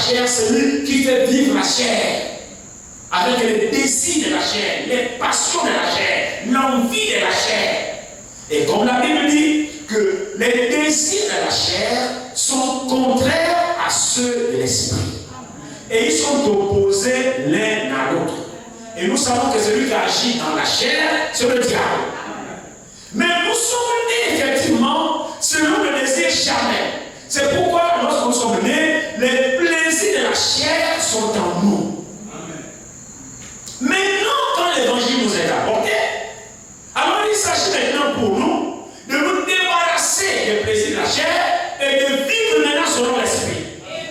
chair, celui qui fait vivre la chair. Avec les désirs de la chair, les passions de la chair, l'envie de la chair. Et comme la Bible dit que les désirs de la chair sont contraires à ceux de l'esprit. Et ils sont opposés l'un à l'autre. Et nous savons que celui qui agit dans la chair, c'est le diable. Mais nous sommes nés effectivement selon le désir charnel. C'est pourquoi lorsque nous sommes nés, les plaisirs de la chair sont en nous. Maintenant, quand l'évangile nous est apporté, alors il s'agit maintenant pour nous de nous débarrasser des plaisirs de la chair et de vivre maintenant selon l'esprit.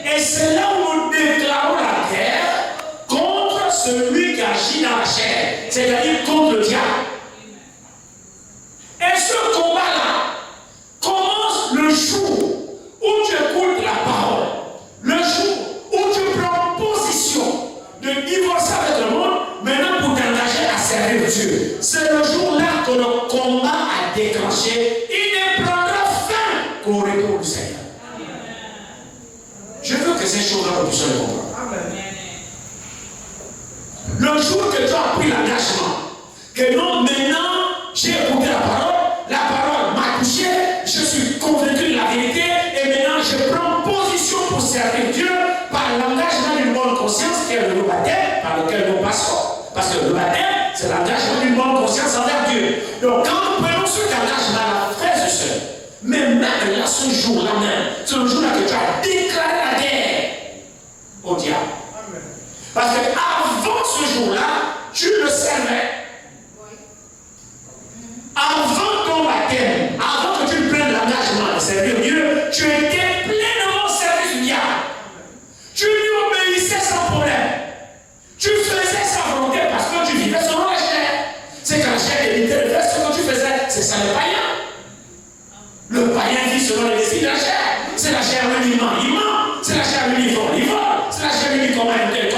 Et c'est là où nous déclarons la guerre contre celui qui agit dans la chair, c'est-à-dire contre le diable. Et ce combat-là commence le jour où tu écoutes la parole, le jour où tu prends position de divorcer avec le monde, maintenant pour t'engager à servir Dieu. C'est le jour-là que le combat a déclenché. Il ne prendra fin qu'au retour du Seigneur. Je veux que ces choses-là vous puissiez le comprendre. Le jour que tu as pris l'engagement, que non, maintenant, j'ai écouté la parole m'a touché, je suis convaincu de la vérité, et maintenant je prends position pour servir Dieu par l'engagement d'une bonne conscience qui est le baptême par lequel nous passons. Parce que le baptême, c'est l'engagement d'une bonne conscience envers Dieu. Donc quand nous prenons cet engagement-là, frères et sœurs, mais même là, ce jour-là même, c'est le jour-là que tu as déclaré la guerre au diable. Parce qu'avant ce jour-là, tu le servais. Avant ton baptême, avant que tu prennes l'engagement de servir Dieu, tu étais pleinement au service du diable. Tu lui obéissais sans problème. Tu faisais sa volonté parce que tu vivais selon la chair. C'est quand la chair évitait de faire ce que tu faisais, c'est ça le païen. Le païen vit selon les désirs de la chair. C'est la chair lui dit il ment. C'est la chair lui dit il vole. C'est la chair lui dit comment il est.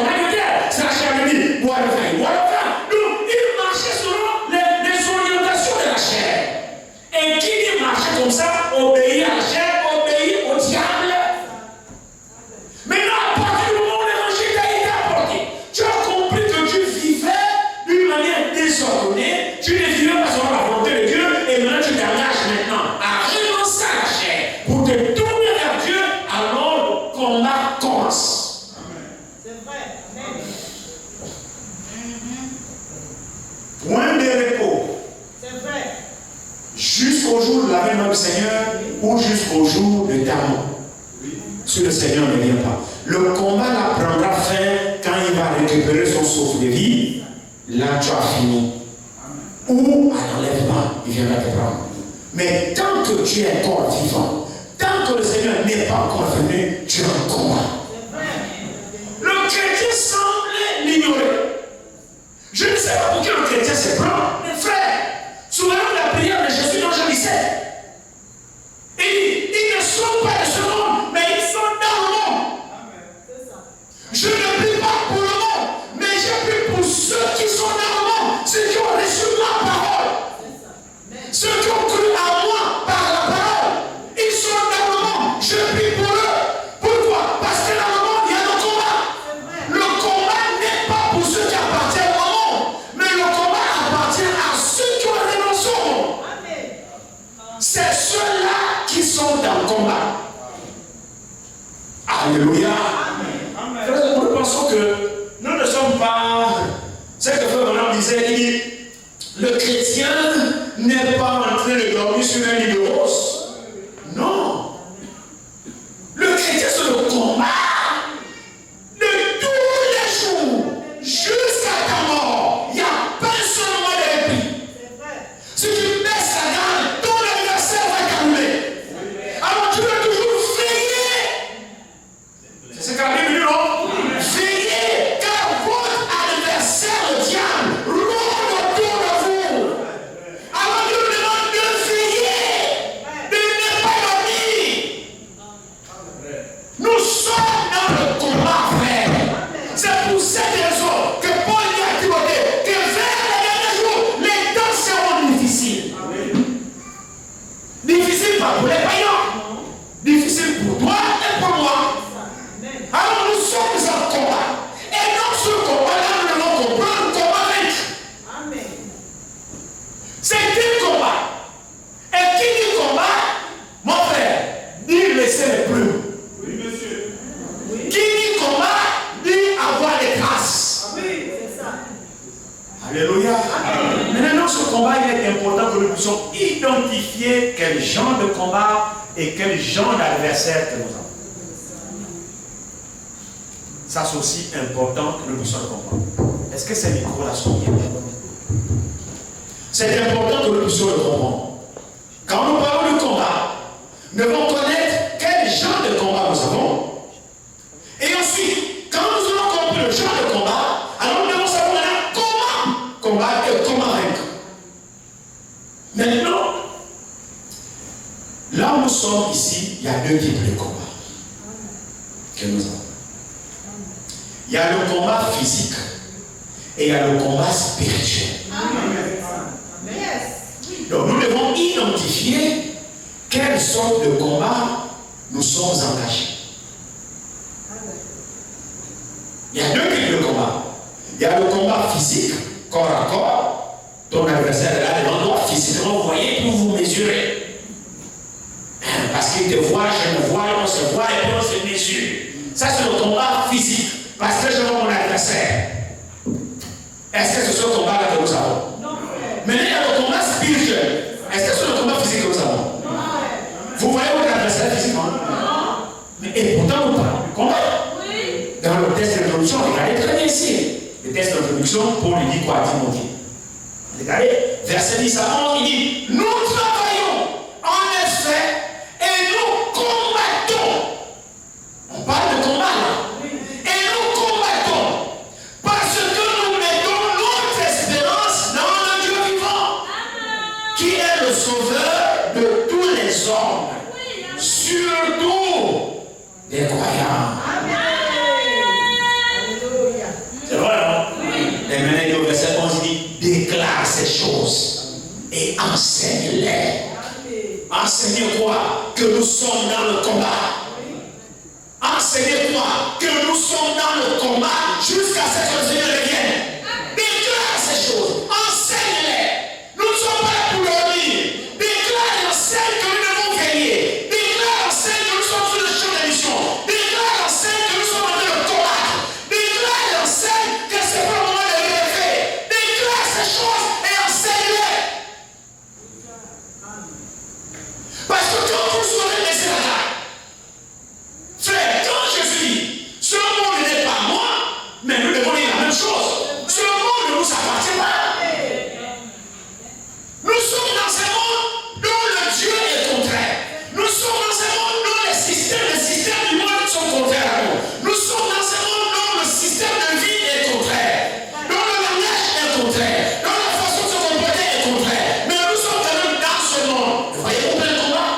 C'est la chair lui dit bois le vin, bois le vin. Donc il marchait selon les orientations de la chair. Et qui dit marcher comme ça, obéit à la chair, obéit au diable. Maintenant, à partir du moment où l'évangile t'a été apporté, tu as compris que tu vivais d'une manière désordonnée, tu ne vivais pas selon la volonté de Dieu, et maintenant tu t'engages maintenant à renoncer à la chair pour te tourner vers Dieu, alors le combat commence. C'est vrai. Amen. Point de repos. C'est vrai. Jusqu'au jour de l'avènement du Seigneur ou jusqu'au jour de ta mort. Si le Seigneur ne vient pas. Le combat là prendra fin quand il va récupérer son souffle de vie. Là tu as fini. Ou à l'enlèvement, il viendra te prendre. Mais tant que tu es encore vivant, tant que le Seigneur n'est pas encore venu, tu es en combat. Le chrétien semble l'ignorer. Je ne sais pas pour qui le chrétien se prend. Mais frère, souvent la prière de Jésus dans Jean 17. Il dit, ils ne sont pas de ce monde, mais ils sont dans le monde. Je ne prie pas pour le monde, mais je prie pour ceux qui sont dans le monde, ceux qui ont reçu ma parole. Ceux qui ont cru à moi par la parole. Ils sont dans le monde. Je prie pour eux. Pourquoi? Parce que dans le monde, il y a le combat. Le combat n'est pas pour ceux qui appartiennent au monde, mais le combat appartient à ceux qui ont renoncé au monde. C'est ceux-là qui sont dans le combat. Alléluia. Nous pensons que nous ne sommes pas. C'est que Frère Branham disait, il dit, le chrétien n'est pas en train de dormir sur un lit de rose. Non. Le chrétien, c'est le combat de tous les jours jusqu'à ta mort. Il n'y a pas un seul moment de répit. Si tu baisses la garde, ton adversaire va t'annuler. Alors tu dois toujours veiller. C'est ce qu'a dit le non? Veillez, car votre adversaire, le diable, rôde autour de vous. Alors Dieu nous demande de veiller, de ne pas dormir. Nous sommes dans le combat, frère. C'est pour cette raison que Paul dit à Timothée que vers les derniers jours, les temps seront difficiles. Difficiles pas pour les païens, difficiles pour toi et pour moi. Alors combat, il est important que nous puissions identifier quel genre de combat et quel genre d'adversaire que nous avons. Ça, c'est aussi important que nous puissions le comprendre. Est-ce que ces micros-là sont bien? C'est important que nous puissions le comprendre. Quand nous parlons de combat, nous devons connaître quel genre de combat nous avons. Et ensuite, quand nous aurons compris le genre de combat, alors nous devons savoir maintenant comment combattre et comment vaincre. Maintenant, là où nous sommes ici, il y a deux types de combats que nous avons. Il y a le combat physique et il y a le combat spirituel. Donc nous devons identifier quelle sorte de combat nous sommes engagés. Il y a deux types de combats. Il y a le combat physique, corps à corps. Ton adversaire est là devant toi, physiquement, vous voyez, pour vous mesurer. Parce qu'il te voit, je me vois, on se voit et puis on se mesure. Ça, c'est le combat physique. Parce que je vois mon adversaire. Est-ce que c'est ce combat-là que nous avons? Non. Maintenant, il y a le combat spirituel. Est-ce que c'est le combat physique que nous avons? Non. Vous voyez votre adversaire physiquement? Non. Et pourtant, vous parlez du combat. Oui. Dans le test d'introduction, regardez très bien ici. Le test d'introduction, Paul lui dit quoi à Timothée? Regardez, verset 10 à 11, il dit, nous travaillons en effet et nous combattons. On parle de combat là. Et nous combattons parce que nous mettons notre espérance dans le Dieu vivant, qui est le sauveur de tous les hommes, surtout des croyants. C'est vrai, non? Et maintenant, au verset 11, il dit, déclare ces choses et enseigne-les. Enseignez quoi? Que nous sommes dans le combat. Enseignez-moi que nous sommes dans le combat jusqu'à ce que le Seigneur revienne. Déclare ces choses. Enseigne-les. Nous ne sommes pas là pour dormir. Déclare et enseigne que nous devons veiller. Déclare et enseigne que nous sommes sur le champ de mission. Déclare et enseigne que nous sommes en train de combattre. Déclare et enseigne que c'est pas le moment de rêver. Déclare ces choses et enseigne-les. Parce que quand vous serez laissé là, frère, quand Jésus dit, ce monde n'est pas moi, mais nous devons dire la même chose. Ce monde ne nous appartient pas. Nous sommes dans un monde dont le Dieu est contraire. Nous sommes dans un monde dont les systèmes du monde sont contraires à nous. Nous sommes dans un monde dont le système de vie est contraire, dont le langage est contraire, dont la façon de se comporter est contraire. Mais nous sommes quand même dans ce monde. Vous voyez combien de combats?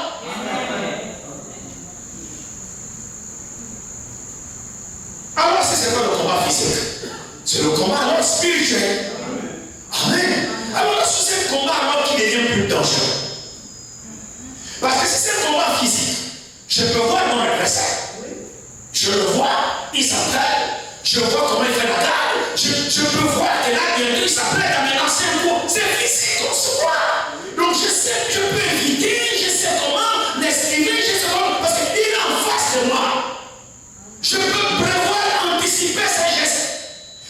Alors, si c'est pas le combat physique, c'est le combat alors spirituel. Amen. Alors, si c'est le combat alors qui devient plus dangereux. Parce que si c'est le combat physique, je peux voir mon adversaire. Je le vois, il s'entraîne. Je vois comment il fait la garde. Je peux voir que là, bientôt, il s'apprête à me lancer un coup. C'est physique, on se voit. Donc, je sais que je peux éviter, je sais comment l'esquiver, je sais comment. Parce qu'il est en face de moi. Je peux prévoir, anticiper ses gestes.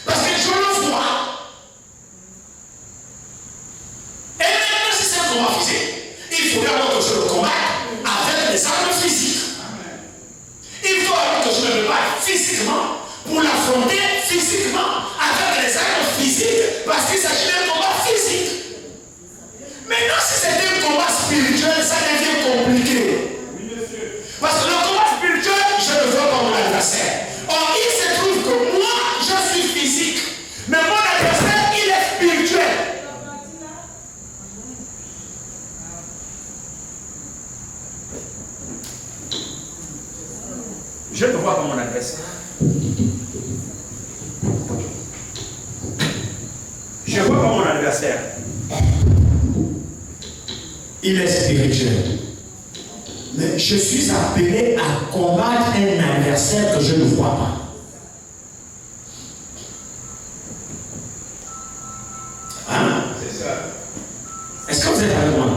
Parce que je le vois. Et maintenant, si c'est un combat physique, il faut d'abord que je le combatte avec des armes physiques. Il faut alors que je me prépare physiquement pour l'affronter physiquement avec les armes physiques parce qu'il s'agit d'un combat physique. Maintenant, si c'est un combat spirituel, ça devient compliqué. Parce que le combat spirituel, je ne vois pas mon adversaire. Or, il se trouve que moi, je suis physique. Mais mon adversaire, il est spirituel. Je ne vois pas mon adversaire. Je vois pas mon adversaire. Il est spirituel. Mais je suis appelé à combattre un adversaire que je ne vois pas. Hein? C'est ça. Est-ce que vous êtes avec moi?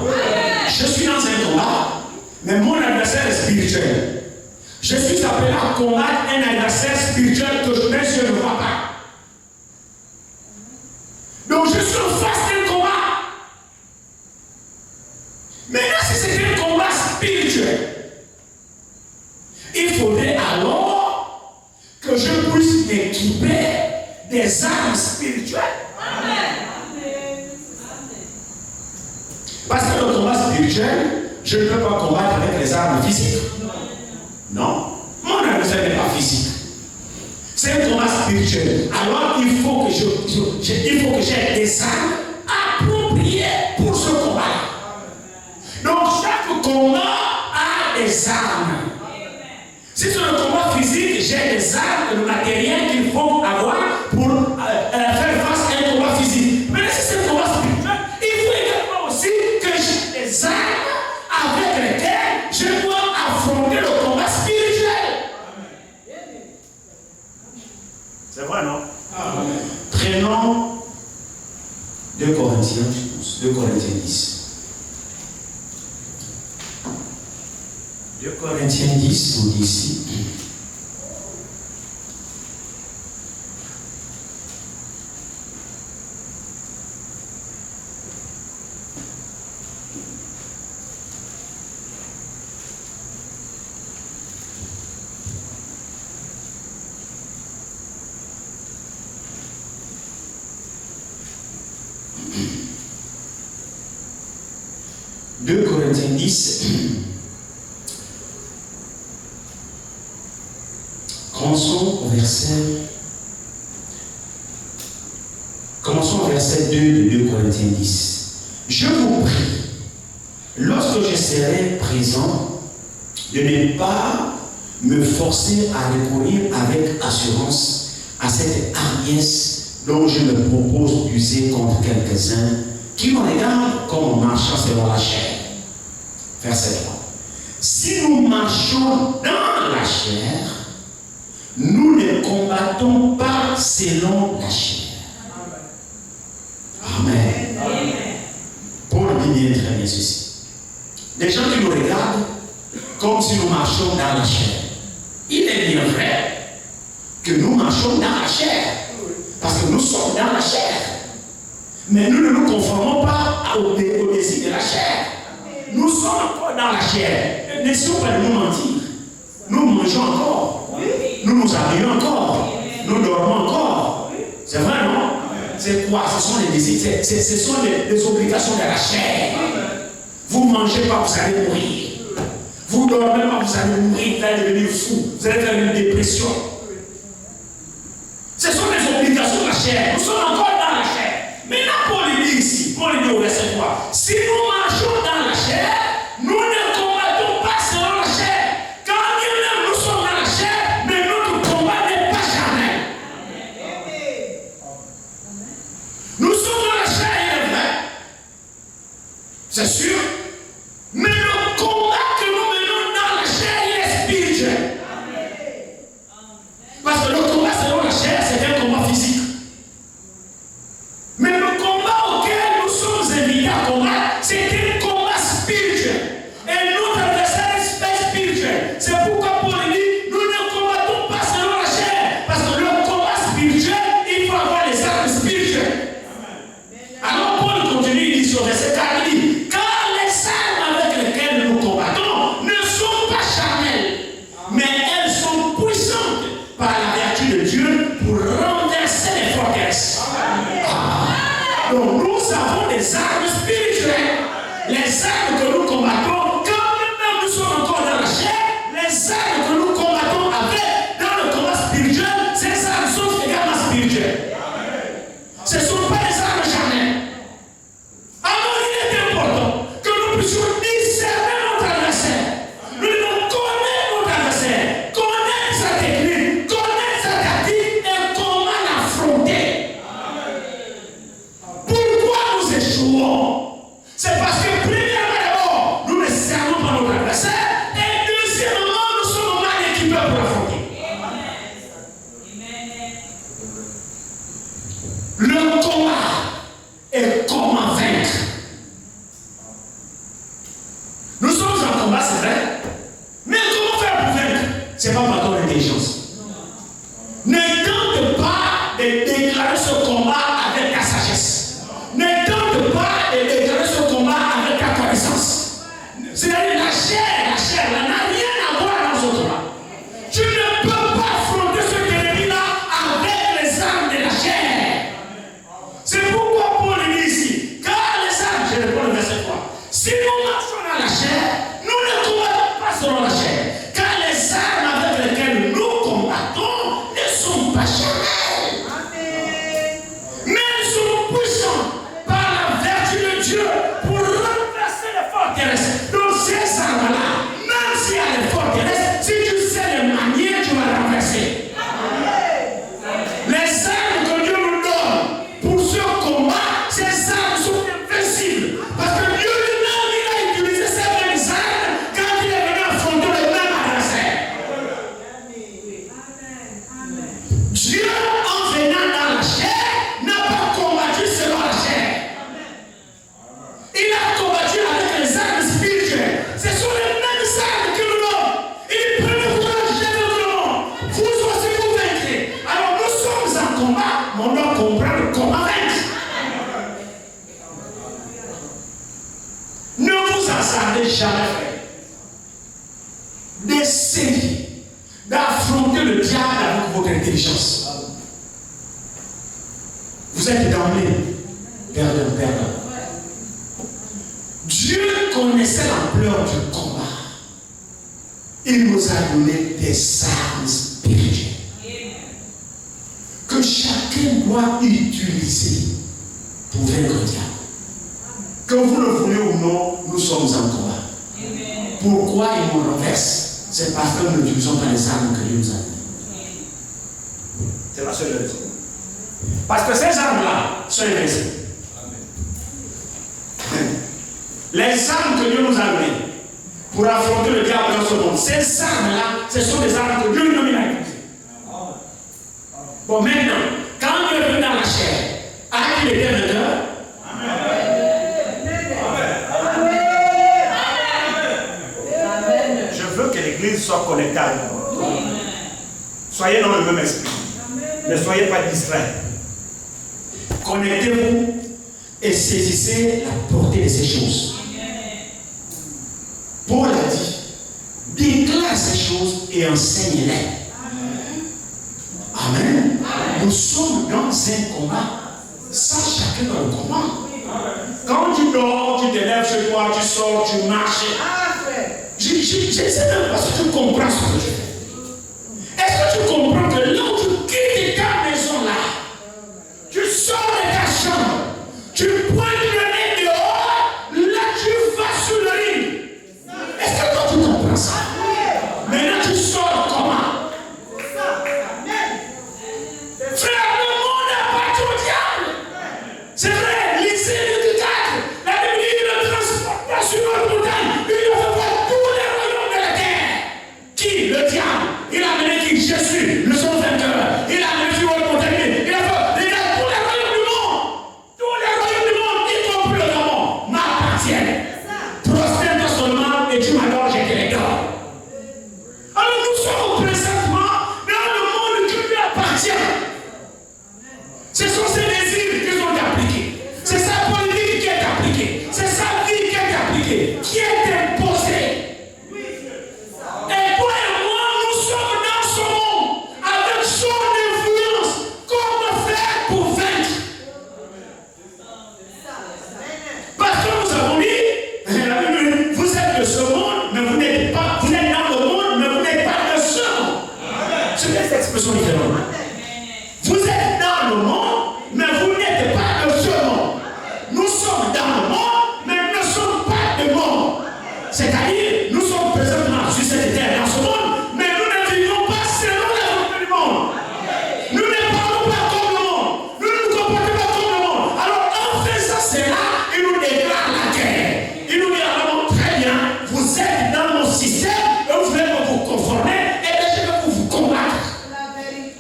Je suis dans un combat, mais mon adversaire est spirituel. Je suis appelé à combattre un adversaire spirituel que je ne vois pas. Donc je suis en face d'un combat. que je puisse m'équiper des armes spirituelles. Parce que le combat spirituel, je ne peux pas combattre avec les armes physiques. Non. Mon adversaire n'est pas physique. C'est un combat spirituel. Alors il faut que j'ai des armes appropriées pour ce combat. Donc chaque combat a des armes. Si c'est un combat physique, j'ai des armes, le matériel qu'il faut avoir pour faire face à un combat physique. Mais si c'est un combat spirituel, il faut également aussi que j'ai des armes avec lesquelles je dois affronter le combat spirituel. C'est vrai, non? Amen. Prenons 2 Corinthiens, je pense, 2 Corinthiens 10. 2 Corinthiens 10, on dit ici. « 2 Corinthiens 10, commençons au verset 2 de 2 Corinthiens 10. Je vous prie, lorsque je serai présent, de ne pas me forcer à recourir avec assurance à cette hardiesse dont je me propose d'user contre quelques-uns qui me regardent comme en marchant selon la chair. Verset 3. Si nous marchons dans la chair, nous ne combattons pas selon la chair. Amen. Amen. Paul dit bien très bien ceci. Des gens qui nous regardent comme si nous marchions dans la chair. Il est bien vrai que nous marchons dans la chair. Parce que nous sommes dans la chair. Mais nous ne nous conformons pas au désir de la chair. Nous sommes encore dans la chair. N'essayons pas de nous mentir. Nous mangeons encore. Nous nous habillons encore. Nous dormons encore. C'est vrai, non? C'est quoi? Ce sont les désirs. Ce sont les obligations de la chair. Vous ne mangez pas, vous allez mourir. Vous ne dormez pas, vous allez mourir. Vous allez devenir fou. Vous allez faire une dépression. Ce sont les obligations de la chair. Nous sommes encore dans la chair. Maintenant, Paul dit ici, Paul dit au verset 3, si nous marchons dans la chair, nous ne combattons pas selon la chair. Quand bien même nous sommes dans la chair, mais notre combat n'est pas charnel. Nous sommes dans la chair, il est vrai. C'est sûr. Mais le combat que nous menons dans la chair, il est spirituel. Parce que le combat selon la chair, c'est un combat physique. Mais le combat auquel nous sommes invités à combattre, c'est un combat spirituel. Et notre adversaire est spirituel. C'est pourquoi Paul dit, nous ne combattons pas selon la chair. Parce que le combat spirituel, il faut avoir les armes spirituelles. Alors Paul continue, il dit sur verset 4, il dit, car pas charnels. Mais ils sont puissants par la vertu de Dieu pour renverser les forteresses. Donc ces armes-là, même s'il y a les forteresses, si tu sais les manier, tu vas renverser. Les armes que Dieu nous donne pour ce combat, ces armes sont invincibles. Parce que Dieu lui-même, il a utilisé ces mêmes armes quand il est venu affronter le même adversaire. Dieu, en venant dans la chair, n'a pas combattu selon la chair. Il a combattu avec les armes spirituelles. Ce sont les mêmes armes qu'il nous donne. Il dit, prenez courage, j'ai notre nom. Vous aussi vous vaincrez. Alors nous sommes en combat, mais on doit comprendre comment vaincre. Ne vous hasardez jamais, frère, d'essayer d'affronter le diable avec votre intelligence. Vous êtes d'emblée perdant. Dieu connaissait l'ampleur du combat. Il nous a donné des armes spirituelles que chacun doit utiliser pour vaincre le diable. Que vous le voulez ou non, nous sommes en combat. Pourquoi il nous renverse? C'est parce que nous n'utilisons pas les armes que Dieu nous a données. C'est la seule raison. Parce que ces armes-là sont invincibles. Les armes que Dieu nous a données pour affronter le diable dans ce monde, ces armes-là, ce sont des armes que Dieu nous a utilisées. Bon, maintenant, quand Dieu est venu dans la chair, a-t-il été vainqueur? Je veux que l'église soit connectée à nous. Soyez dans le même esprit. Ne soyez pas distraits. Connectez-vous et saisissez la portée de ces choses. Paul a dit, déclare ces choses et enseigne-les. Amen. Nous sommes dans un combat. Ça, chacun dans le combat. Quand tu dors, tu te lèves chez toi, tu sors, tu marches. Je ne sais même pas si tu comprends ce que je fais. Est-ce que tu comprends que là où tu quittes ta maison là, tu sors de ta chambre, tu pointes le nez dehors, là tu vas sur le ring. Est-ce que toi tu comprends ça? Maintenant tu sors comment? Frère, le monde appartient au diable. C'est vrai, lisez le 4. La Bible dit qu'il ne transporte pas sur notre montagne. Il ne fait pas tous les royaumes de la terre. Qui? Le diable. Il a amené qui? Jésus, le son vainqueur. Il a amené sur notre montagne. Il a fait, regarde, tous les royaumes du monde. Tous les royaumes du monde, y compris le Gabon, m'appartiennent. Prosterne-toi seulement et tu m'adores, je te les donne. Alors nous sommes présentement dans le monde qui lui appartient. Ce sont ses désirs qui sont appliqués. C'est sa politique qui est appliquée. C'est sa vie qui est appliquée. Qui est imposée. Et toi et moi, nous sommes dans ce monde avec son influence. Comment faire pour vaincre? Parce que nous avons dit, vous êtes de ce monde, mais vous n'êtes pas. Vous êtes dans le monde, mais vous n'êtes pas de ce monde. C'est des expressions différentes. Vous êtes dans le monde, mais vous n'êtes pas de ce monde. Nous sommes dans le monde, mais nous ne sommes pas de monde. C'est-à-dire, nous sommes présentement sur cette terre, dans ce monde, mais nous ne vivons pas selon la volonté du monde. Nous ne parlons pas comme le monde. Nous ne nous comportons pas comme le monde. Alors, en faisant cela, il nous déclare la guerre. Il nous dit alors, très bien, vous êtes dans mon système, et vous voulez vous conformer, et bien je vais vous combattre.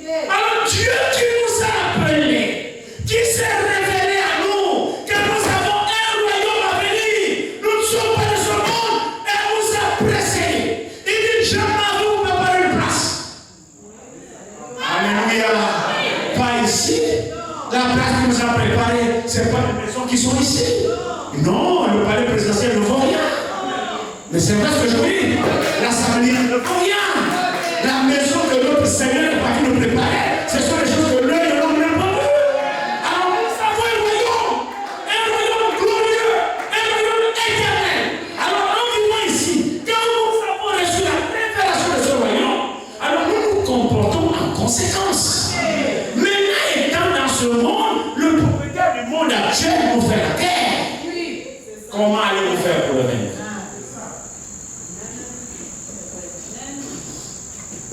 Alors, Dieu qui nous a appelés, qui s'est révélé à nous, que nous avons un royaume à venir. Nous ne sommes pas de ce monde et nous a précédés. Il dit, je m'en vais vous préparer une place. Alléluia. Pas ici. La place qui nous a préparée, ce n'est pas les maisons qui sont ici. Non, le palais présidentiel ne vaut rien. Mais c'est vrai ce que je dis. L'assemblée ne vaut rien. La maison que notre Seigneur est parti nous préparer, ce sont les choses que l'œil de l'homme n'a pas vu. Alors nous avons un royaume glorieux, un royaume éternel. Alors en vivant ici, quand nous avons reçu la révélation de ce royaume, alors nous nous comportons en conséquence.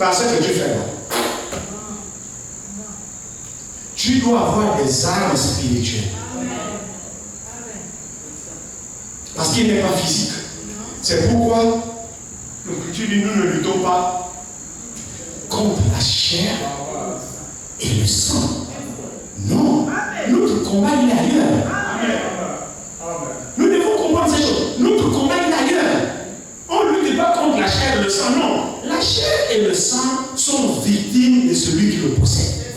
par ce que tu fais là. Tu dois avoir des armes spirituelles. Parce qu'il n'est pas physique. C'est pourquoi l'Écriture dit nous ne luttons pas contre la chair et le sang. Non, notre combat il est ailleurs. Nous devons comprendre ces choses. Notre combat il est ailleurs. On ne lutte pas contre la chair et le sang, non. La chair et le sang sont victimes de celui qui le possède.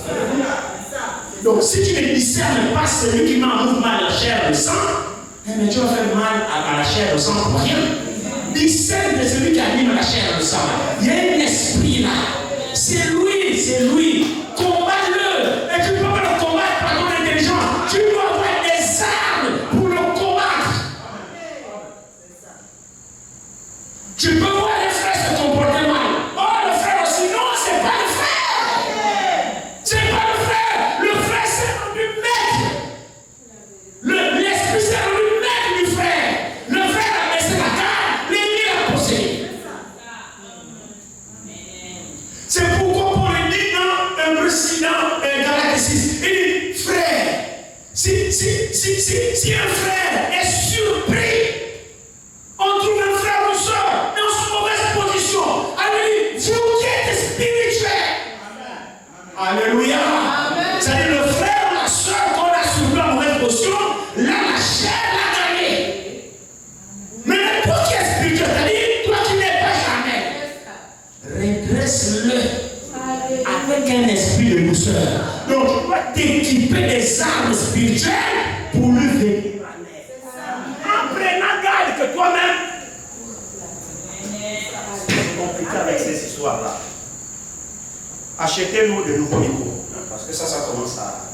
Donc si tu ne discernes pas celui qui met en mouvement la chair et le sang, mais tu vas faire mal à la chair et le sang pour rien. Discerne de celui qui anime la chair et le sang. Il y a un esprit là. C'est lui, c'est lui. Combat-le. Et tu ne peux pas le combattre par ton intelligence. Tu dois avoir des armes pour le combattre. Tu peux voir les frères se comporter mal. Oh, le frère aussi. Non, c'est pas le frère. C'est pas le frère. Le frère, c'est rendu maître. L'esprit, c'est rendu maître du frère. Le frère a baissé la garde. L'ennemi l'a posé. C'est pourquoi Paul dit dans un président Galates 6, il dit, frère, si un frère est surpris, on trouve un frère ou soeur dans une mauvaise position. Alors, vous qui êtes spirituel. Alléluia. C'est-à-dire le frère ou la soeur qu'on a surpris en mauvaise position, là, la chair l'a gagné. Mais toi qui es spirituel, c'est-à-dire toi qui n'es pas jamais, redresse-le avec un esprit de douceur. Donc, tu dois t'équiper des armes spirituelles pour lui venir. En prenant garde que toi-même. C'est compliqué avec ces histoires-là. Achetez-nous de nouveaux micros. Parce que ça commence à.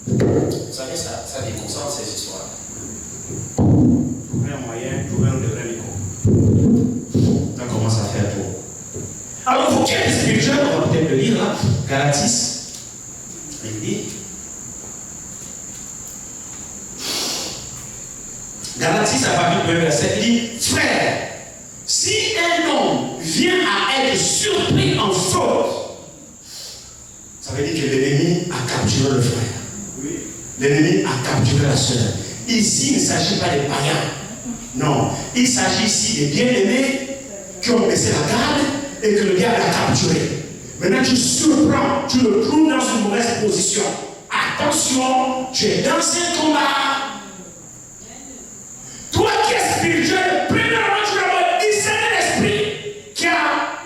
Vous savez, ça déconcentre ces histoires. Trouver un moyen, trouver un de vrais micros. Ça commence à faire trop. Alors, vous qui êtes spirituel, on va peut-être le lire là. Galatis. Il dit. Galatis à partir du verset, il dit, frère, si un homme vient à être surpris en faute, ça veut dire que l'ennemi a capturé le frère. Oui. L'ennemi a capturé la soeur. Ici, il ne s'agit pas des païens. Non, il s'agit ici des bien-aimés qui ont baissé la garde et que le diable a capturé. Maintenant, tu surprends, tu le trouves dans une mauvaise position. Attention, tu es dans un combat. Toi qui es spirituel, premièrement, tu dois discerner l'esprit qui a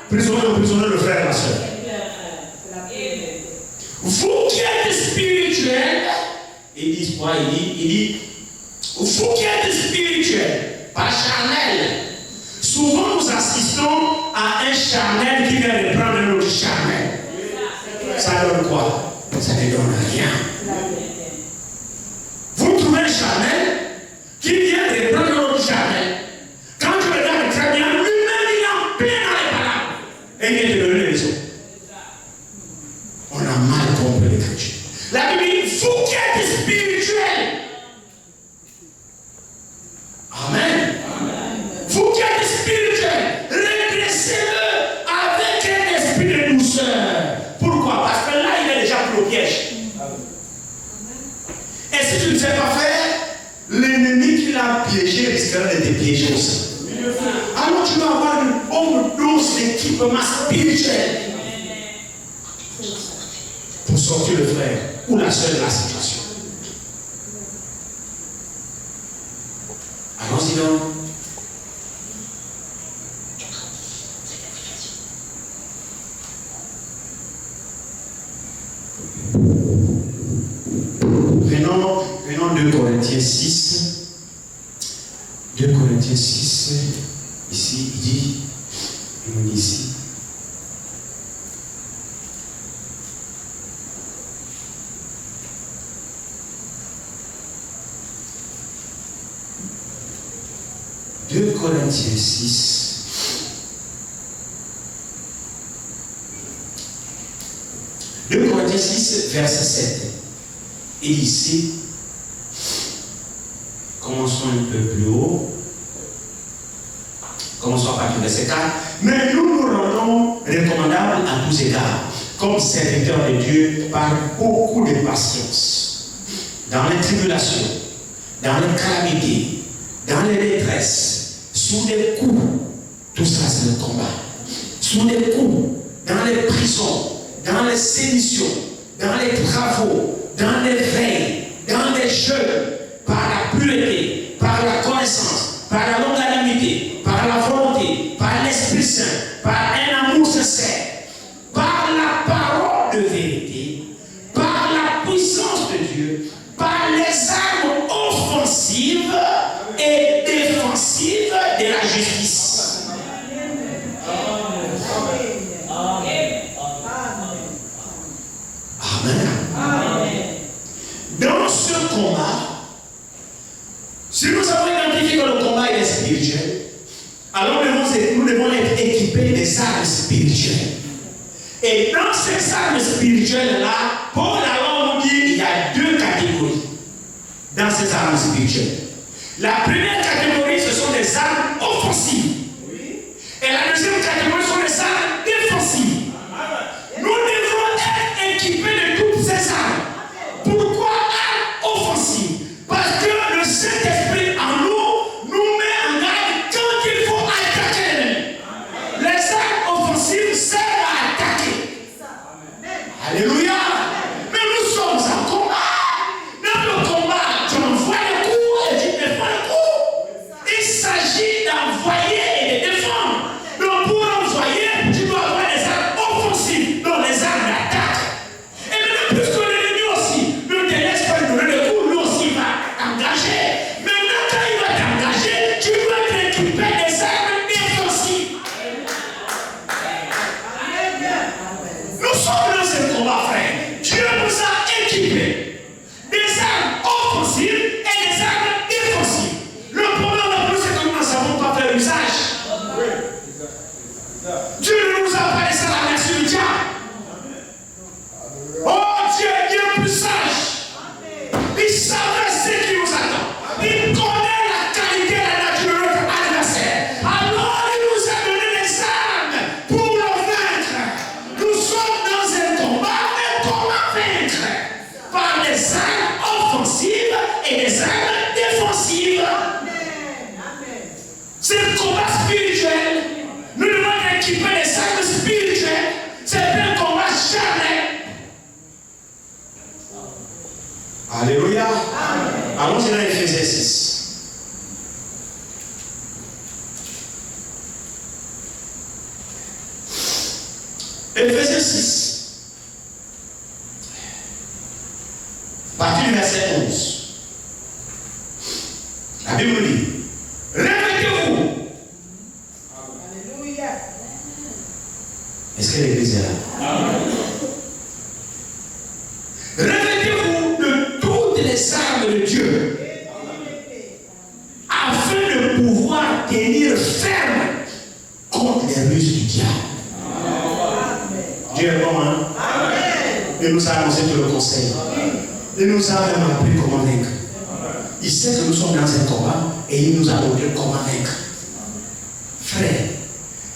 emprisonné le frère et la soeur. Vous qui êtes spirituel, il dit quoi? Il dit, vous qui êtes spirituel, pas charnel. Souvent nous assistons à un charnel qui vient reprendre un autre charnel. Ça donne quoi? Ça ne donne rien. Vous trouvez un charnel qui vient reprendre un autre charnel. Quand tu regardes très bien, lui-même il est en plein dans les palabres. Et il vient te donner les autres. On a mal compris l'écriture. La Bible dit, vous qui êtes spirituel. Amen. Vous qui êtes spirituel, redressez-le avec un esprit de douceur. Pourquoi? Parce que là, il est déjà pris au piège. Et si tu ne sais pas faire, l'ennemi qui l'a piégé risquera de te piéger aussi. Alors tu dois avoir une bonne dose d'équipement spirituel pour sortir le frère ou la soeur de la situation. Allons-y donc. Prenons 2 Corinthiens 6. 2 Corinthiens 6, ici, il nous dit ici. Corinthiens 6. 2 Corinthiens 6, verset 7. Et ici, commençons Commençons un peu plus haut. Commençons à partir du verset 4. Mais nous nous rendons recommandables à tous égards, comme serviteurs de Dieu, par beaucoup de patience, dans les tribulations, dans les calamités, dans les détresses, sous des coups. Tout ça, c'est le combat. Sous des coups, dans les prisons, dans les séditions, dans les travaux, dans les veilles, dans les jeûnes, par la pureté, par la connaissance, par la longanimité, par la volonté, par l'Esprit Saint, par un amour sincère, par la parole de vérité, par la puissance de Dieu, par les armes offensives et défensives de la justice. Amen. Dans ce combat, si nous avons identifié que le combat est spirituel, alors nous devons être équipés des armes spirituelles. Et dans ces armes spirituelles-là, Paul alors nous dit qu'il y a deux catégories dans ces armes spirituelles. La première catégorie, ce sont des armes offensives. Et la deuxième catégorie sont des armes défensives. Nous devons être équipés de toutes ces armes. Pourquoi armes offensives? Parce que le Saint-Esprit en nous met en garde quand il faut attaquer l'ennemi. Les armes offensives servent à attaquer. Alléluia. Mais nous sommes en combat. Dans le combat, tu envoies le coup et tu défends le coup. Il s'agit d'envoyer et de défendre. Donc pour envoyer, tu dois avoir des armes offensives, donc les armes d'attaque. Et maintenant, puisque l'ennemi aussi ne te laisse pas donner le coup, lui aussi va t'engager. Maintenant, quand il va t'engager, tu dois t'équiper des armes défensives. Nous sommes dans ce combat, frère. Dieu nous a équipés des armes offensives et des armes défensives. Le problème le plus, c'est que nous ne savons pas faire usage. Dieu ne nous a pas laissé la nation du diable. Oh, Dieu est bien plus sage. Il savait ce qui nous attend. Il connaît la qualité et la nature de notre adversaire. Alors il nous a donné des armes pour le vaincre. Nous sommes dans un combat, mais comment vaincre? Par des armes offensives et des armes défensives. C'est le combat spirituel. Nous devons être équipés des armes spirituelles. C'est un combat charnel. Alléluia. Allons-y dans Éphésiens 6. Éphésiens 6. Partir du verset 11. La Bible dit: répétez-vous. Alléluia. Est-ce que l'église est là? Revêtez-vous de toutes les armes de Dieu afin de pouvoir tenir ferme contre les ruses du diable. Dieu est bon, hein? Il nous a annoncé tout le conseil. Il nous a même appris comment vaincre. Il sait que nous sommes dans un combat et il nous a montré comment vaincre. Frère,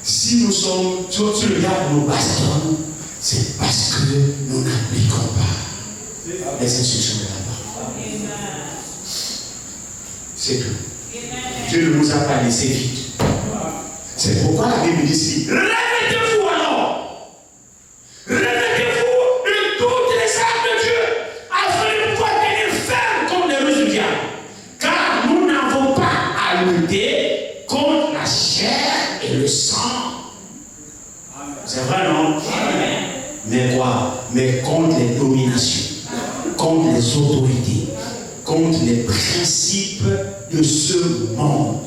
si nous sommes sur le diable nous bastonne, c'est parce que nous n'appliquons pas les instructions de la parole. C'est tout. Dieu ne nous a pas laissé vite. C'est pourquoi la Bible dit ici: répétez-vous alors. Répétez-vous de toutes les armes de Dieu afin de pouvoir tenir ferme contre les ruses du diable. Car nous n'avons pas à lutter contre la chair et le sang. C'est vrai, non? Mais quoi? Mais contre les dominations, contre les autorités, contre les principes de ce monde.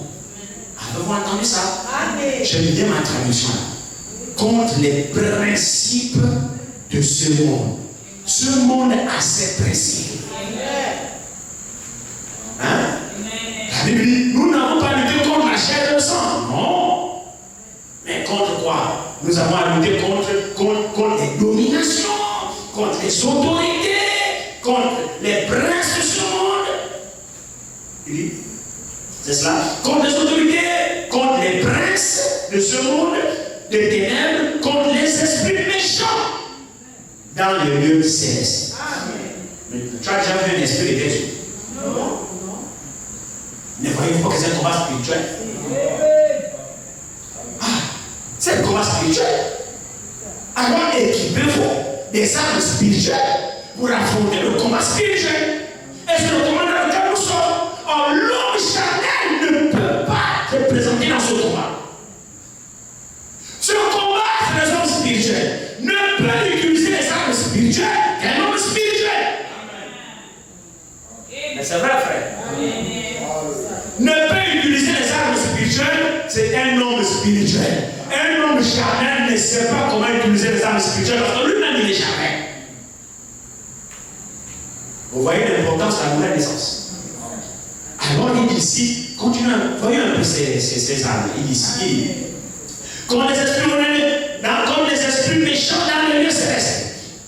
Avez-vous entendu ça? J'aime bien ma traduction. Contre les principes de ce monde. Ce monde a ses principes. Hein? La Bible dit: nous n'avons pas lutté contre la chair et le sang. Non. Mais contre quoi? Nous avons à lutter contre les dominations, contre les autorités, contre les princes de ce monde. Il dit: C'est cela. Contre les autorités, contre les princes de ce monde, des ténèbres, contre les esprits méchants dans le lieu céleste. Mais tu as déjà vu un esprit de Jésus? Non. Ne voyez-vous pas que c'est un combat spirituel? C'est un combat spirituel. Alors équipez-vous des armes spirituelles pour affronter le combat spirituel. Et c'est le combat dans lequel nous sommes. Or, l'homme charnel ne peut pas se présenter dans ce combat. Ce combat, c'est les hommes spirituels. Ne peut utiliser les armes spirituelles qu'un homme spirituel. Mais c'est vrai, frère. Ne peut utiliser les armes spirituelles, c'est un homme spirituel. Un homme charnel ne sait pas comment utiliser les armes spirituelles parce que lui-même il est charnel. Vous voyez l'importance de la nouvelle naissance. Alors il dit ici, continuons, voyons un peu ces armes. Il dit ici, comme les esprits méchants dans le lieu céleste.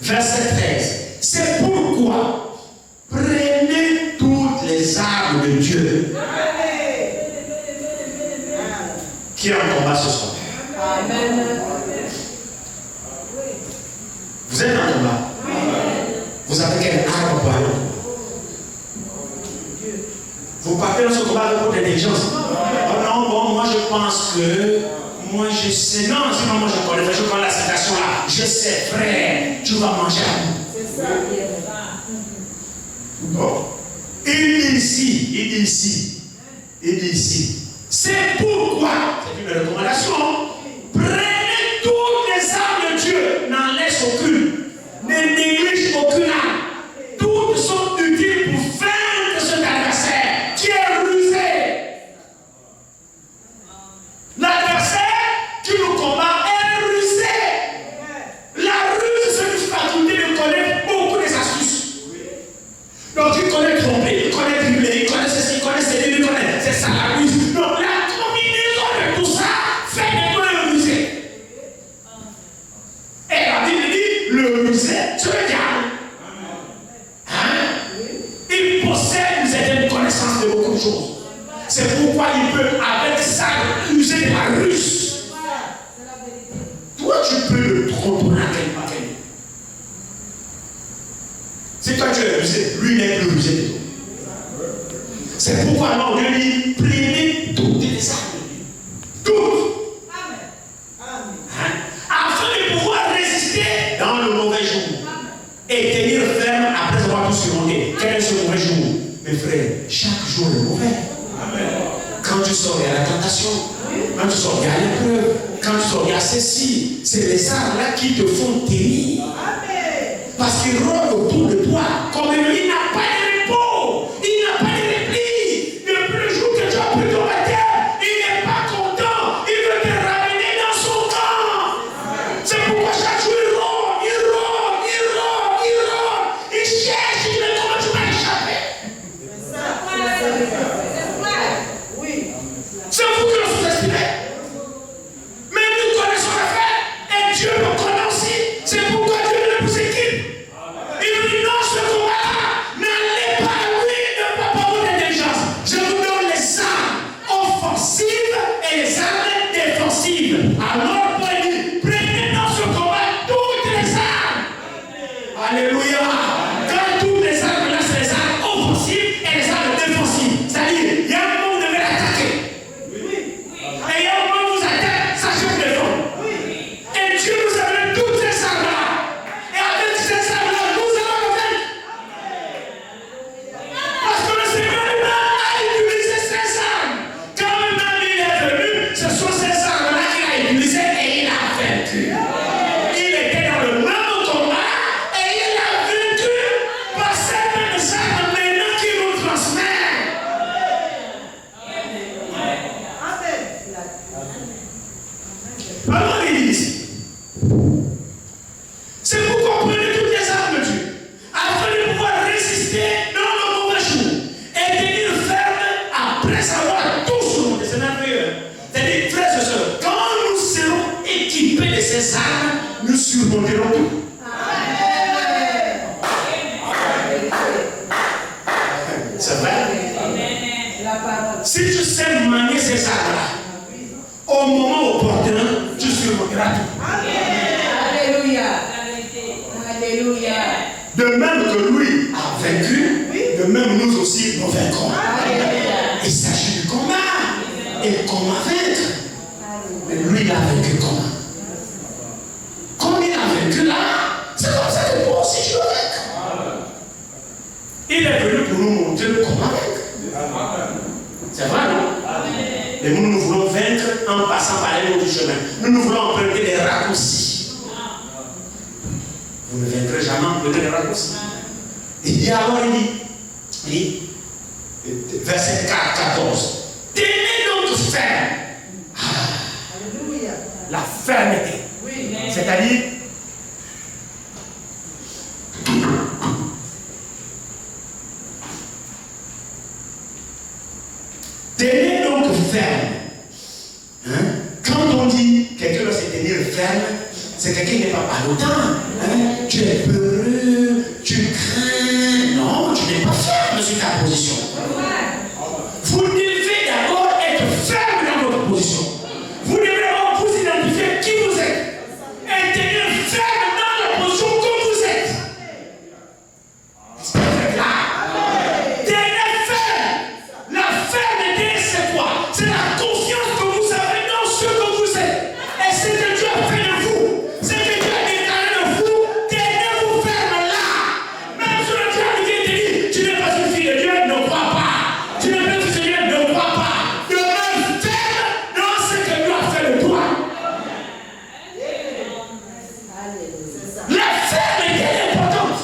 Verset 13. C'est pourquoi prenez toutes les armes de Dieu. Qui est en combat ce soir? Amen. Vous êtes en combat? Vous avez quelle arme pour aller au combat? Vous partez dans ce combat avec votre intelligence. Oh non, bon, moi je pense que, moi je sais, non, sinon moi je connais, je prends la citation là, je sais, frère, tu vas manger à nous. C'est ça. Bon. Il dit ici, c'est pourquoi, c'est une recommandation, prenez toutes les armes de Dieu, n'en laisse aucune, ne néglige aucune arme. Toutes sont utiles pour vaincre cet adversaire qui est rusé. L'adversaire qui nous combat est rusé. La ruse, c'est une faculté de connaître beaucoup des astuces. Donc il connaît tromper, il connaît dribbler, il connaît ceci, il connaît ceci, il connaît. C'est ça la ruse. Donc la combinaison de tout ça fait de toi le rusé. Et la Bible dit, le rusé, c'est le diable. Il possède une certaine connaissance de beaucoup de choses. C'est pourquoi il peut, avec ça, user de la ruse. Toi, tu peux le tromper à quel paquet. Si toi tu es rusé, lui n'est plus rusé de toi. C'est pourquoi alors Dieu dit, prenez toutes les armes de Dieu. Toutes. Amen. Afin de pouvoir résister dans le mauvais jour. Et tenir ferme après avoir tout surmonté. Quel est ce mauvais jour? Mes frères, chaque jour est mauvais. Amen. Quand tu sors, il y a la tentation. Quand tu sors, il y a l'épreuve. Quand tu sors, il y a ceci. C'est les armes là qui te font tenir. Amen. Parce qu'ils rôdent autour de toi. Comme il n'a pas de repos. Il n'a pas de repli. Depuis le jour que tu as pris ton terre, il n'est pas content. Il veut te ramener dans son camp. C'est pourquoi chaque jour il rôde. Il cherche, il dit comment tu vas échapper. C'est vous qui le sous-estimez. Mais nous connaissons le fait. Et Dieu le connaît aussi. C'est pourquoi Dieu nous équipe. Il nous dit non, ce combat-là, n'allez pas, oui, ne pas par votre intelligence. Je vous donne les armes offensives et les armes défensives. Alors, Paul dit, prenez dans ce combat toutes les armes. Alléluia. Quand toutes les armes là, c'est les armes offensives et les armes défensives. C'est-à-dire, il y a un moment où vous devez attaquer. Et il y a un moment où vous attaquez, sachez vous défendre. Et Dieu nous a donné toutes ces armes-là. Et avec ces armes-là, nous allons le vaincre. Parce que le Seigneur lui-même a utilisé ces armes. Quand même il est venu, ce sont ces armes-là qu'il a utilisées et il a vaincu. Il était dans le même combat et il a vaincu par ces mêmes armes maintenant qu'il nous transmet. Alors il dit ici, c'est pourquoi prenez toutes les armes de Dieu, afin de pouvoir résister dans le mauvais jour et tenir ferme après avoir tout surmonté. C'est merveilleux. C'est-à-dire, frères et sœurs, quand nous serons équipés de ces armes, nous surmonterons tout. C'est vrai. Si tu au moment opportun, tu surmonteras tout. Alléluia. Alléluia. De même que lui a vaincu, de même nous aussi nous vaincrons. Il s'agit du combat. Et comment vaincre? Mais lui il a vaincu comment? Comme il a vaincu là, c'est comme ça que moi aussi je le vainc. Il est venu pour nous montrer comment vaincre. C'est vrai, non? Et nous voulons vaincre en passant par les autres chemins. Nous voulons emprunter des raccourcis. Vous ne vaincrez jamais en prenant des raccourcis. Il dit alors, il dit, verset 14, tenez donc ferme. La fermeté. C'est-à-dire, tenez donc ferme. Hein? Quand on dit quelqu'un doit se tenir ferme, c'est quelqu'un qui n'est pas haletant. Hein? Tu es peureux, tu crains. Non, tu n'es pas ferme sur ta position. Vous devez d'abord être ferme dans votre position. Vous devez d'abord vous identifier qui vous êtes et tenir ferme dans la position que vous êtes. Est-ce que vous êtes là? Tenez ferme. La fermeté, c'est quoi? C'est la confiance que vous avez dans ce que vous êtes. Et ce que Dieu a fait de vous, ce que Dieu a déclaré de vous, tenez-vous ferme là. Même si le diable vient te dire, tu n'es pas une fille de Dieu, ne crois pas. Tu n'es pas une fille de Dieu, ne crois pas. Demeure ferme dans ce que Dieu a fait de toi. La fermeté est importante.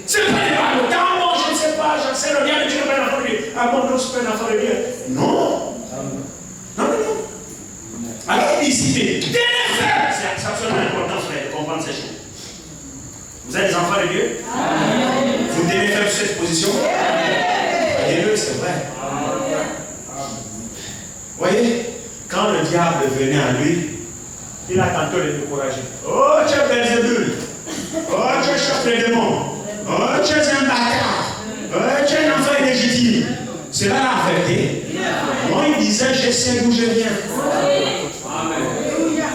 C'est pas des balles. Bon, je ne sais pas, j'en sais le bien, mais tu n'es pas un enfant de Dieu. Ah bon, non, je suis pas un enfant de Dieu. Non. Non. Alors il dit ici, tenez ferme. C'est absolument important, frère, de comprendre ces choses. Vous êtes des enfants de Dieu? Vous tenez ferme sur cette position? Voyez-le, c'est vrai. Voyez, quand le diable venait à lui, il a tantôt les découragé. Oh, tu es Belzébul. Oh, tu es chef des démons. Oh, tu es un bâtard. Oh, tu es un enfant illégitime. C'est là la vérité. Moi, il disait, je sais d'où je viens.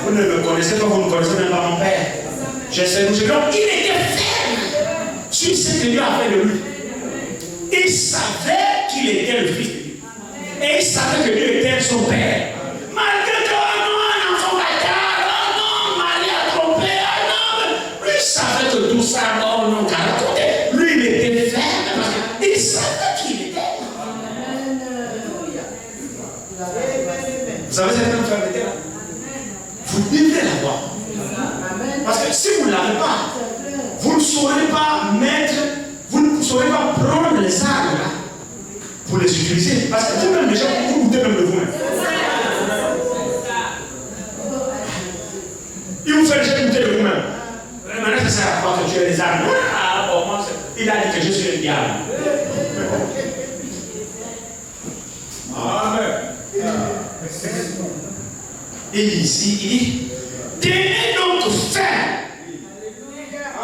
Vous ne me connaissez pas, vous ne connaissez même pas mon père. Je sais d'où je viens. Donc, il était ferme sur ce que Dieu a fait de lui. Il savait qu'il était le fils de Dieu. Et il savait que Dieu était son père. Malgré que, oh non, un enfant bâtard, oh non, Marie a trompé, oh non. Lui, il savait que tout ça, oh non, qu'à raconter. Lui, il était ferme parce qu'il savait qui il était. Vous savez cette même fermeté là? Vous devez l'avoir. Parce que si vous ne l'avez pas, vous ne saurez pas mettre, vous ne saurez pas prendre les armes là pour les utiliser. Parce que vous-même déjà, vous doutez même de vous-même. Il vous fait déjà douter de vous-même. Maintenant, ça sert à quoi que tu aies les armes? Ah, bon, moi, il a dit que je suis le diable. Amen. Il dit ici, il dit, tenez donc ferme.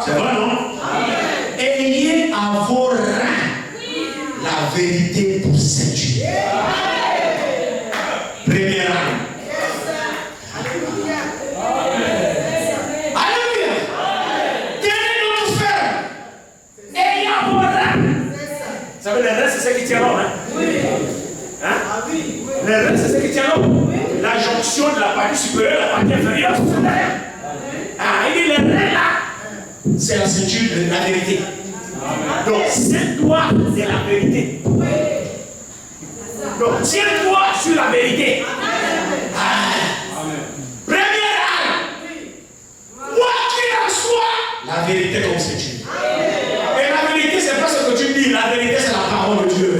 C'est vrai, non? Ayez à vos reins la vérité pour ceinture. Premier rang. Alléluia. Tenez donc ferme. Ayez à vos reins. Vous savez, les reins, c'est ce qui tient l'homme, hein? Oui. Hein? Les reins, c'est ce qui tient l'homme. La jonction de la partie supérieure, la partie inférieure, c'est derrière. Ah, il dit les reins là, c'est la ceinture de la vérité. Donc, tiens-toi de la vérité. Donc, tiens-toi sur la vérité. Première arme. Quoi qu'il en soit, la vérité comme ceinture. Et la vérité, c'est pas ce que tu dis, la vérité, c'est la parole de Dieu.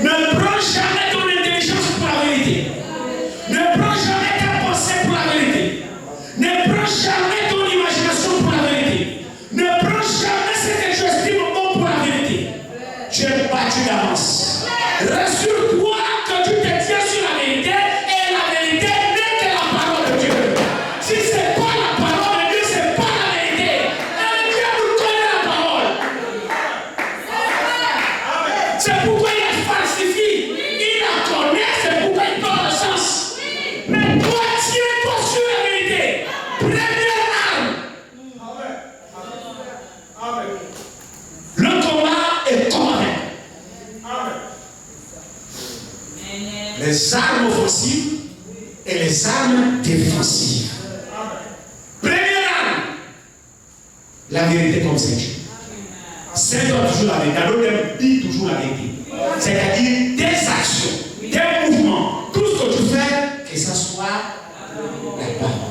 Ne prends jamais ton intelligence pour la vérité. Ne prends jamais ta pensée pour la vérité. Ne prends jamais ton imagination pour la vérité. Ne prends jamais ce que tu estimes bon pour la vérité. Tu es battu d'avance. Rassure-toi que tu te tiens sur la vérité et la vérité n'est que la parole de Dieu. Si ce n'est pas la parole de Dieu, ce n'est pas la vérité. Et le diable connaît la parole. C'est pourquoi il a falsifié. Il les armes offensives et les armes défensives. Première arme, la vérité comme ceinture. C'est toujours la vérité. L'autre dit toujours la vérité. C'est-à-dire tes actions, tes mouvements, tout ce que tu fais, que ça soit la parole.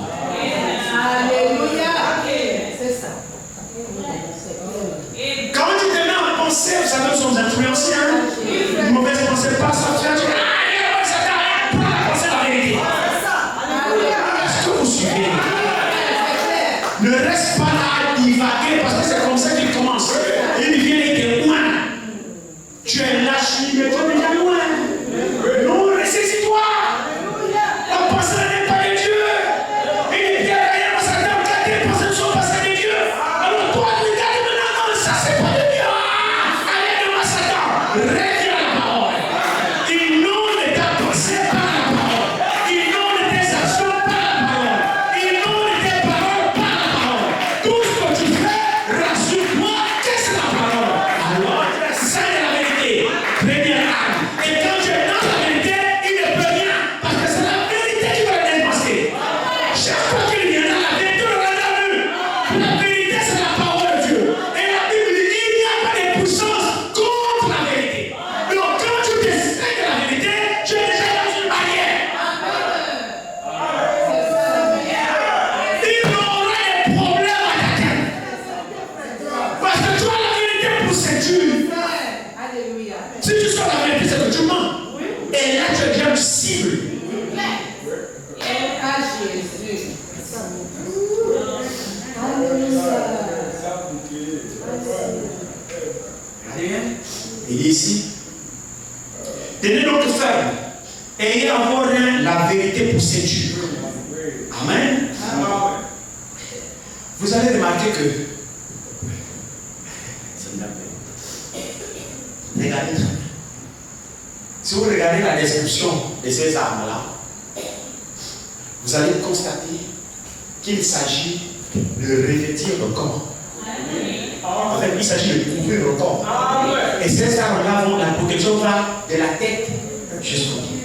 Alléluia. C'est ça. Quand tu te mets à penser, vous savez, nous sommes influencés, une mauvaise pensée passe à faire, tu dis, ah, ça t'a rien, pas penser la vérité. Est-ce que vous suivez? Ne reste pas là à divaguer, parce que c'est comme ça qu'il commence. Il vient et te loin. Tu es lâche, mais tu es déjà loin. Non, ressaisis-toi. La pensée n'est pas de Dieu. Il dit, rien, ça t'a quand tes pensées ne sont pas celles de Dieu. Alors toi, tu regardes maintenant, non, ça c'est pas de Dieu. Allez, devant Satan. Reviens à la parole. Inonde ta pensée par la parole. Inonde tes actions par la parole. Inonde tes paroles par la parole. Tout ce que tu fais, rassure-toi que c'est la parole. Alors, ça est la vérité. Première arme. Et quand tu es dans la vérité, il ne peut rien. Parce que c'est la vérité qui va le démasquer. Chaque fois qu'il viendra, la vérité le rendra vu. La vérité, c'est la parole de Dieu. Et la Bible dit, il n'y a pas de puissance contre la vérité. Donc quand tu te sais de la vérité, tu es déjà dans une barrière. Il aura des problèmes à t'atteindre. Parce que tu as la vérité pour ceinture. Alléluia. Si tu sors la vérité, c'est que tu mens. Et là, tu es déjà une cible. À Jésus. Alléluia. Regardez bien. Il dit ici, tenez donc ferme. Ayez à vos reins la vérité pour ceinture. Amen. Vous allez remarquer que regardez très bien. Si vous regardez la description de ces armes-là, vous allez constater qu'il s'agit de revêtir le corps. En fait, il s'agit de couvrir le corps. Et ces armes-là vont, la protection va de la tête jusqu'au pied.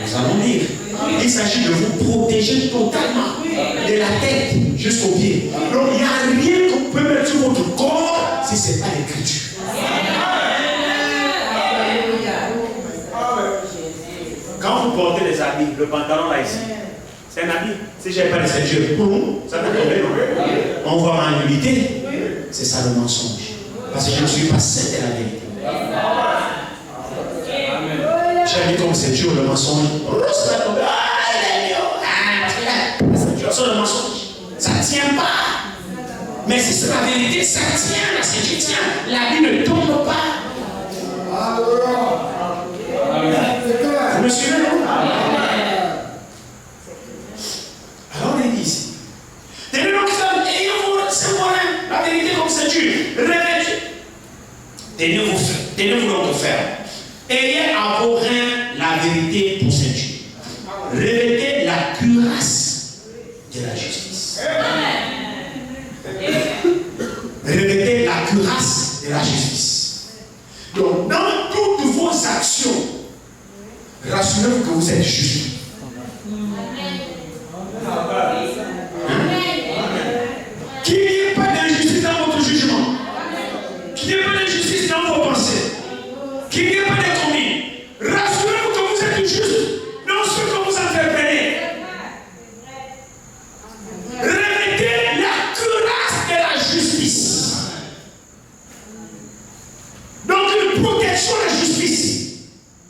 Nous allons dire, il s'agit de vous protéger totalement de la tête jusqu'au pied. Donc, il n'y a rien qu'on peut mettre sur votre corps si ce n'est pas l'écriture. Quand vous portez les habits, le pantalon là ici, c'est un habit. Si je n'ai pas les ceintures, ça peut tomber. On voit ma nullité. C'est ça le mensonge. Parce que je ne suis pas saint de la vérité. J'ai mis comme ceinture le mensonge. C'est le mensonge. Ça ne tient pas. Mais si c'est la vérité, ça tient. La ceinture tient. La vie ne tombe pas. Vous me suivez, non? Alors on est dit ici. Tenez donc ferme, ayez-vous, c'est moi, la vérité comme ceinture. Tenez-vous donc ferme. Ayez à vos reins la vérité pour ceinture. Revêtez la cuirasse de la justice. Revêtez la cuirasse de la justice. Donc, dans toutes vos actions, rassurez-vous que vous êtes juste. Qu'il n'y ait pas d'injustice dans votre jugement. Qu'il n'y ait pas d'injustice dans vos pensées. Qu'il n'y ait pas de commis. Rassurez-vous que vous êtes juste dans ce que vous entreprenez. Revêtez la cuirasse de la justice. Donc une protection de la justice.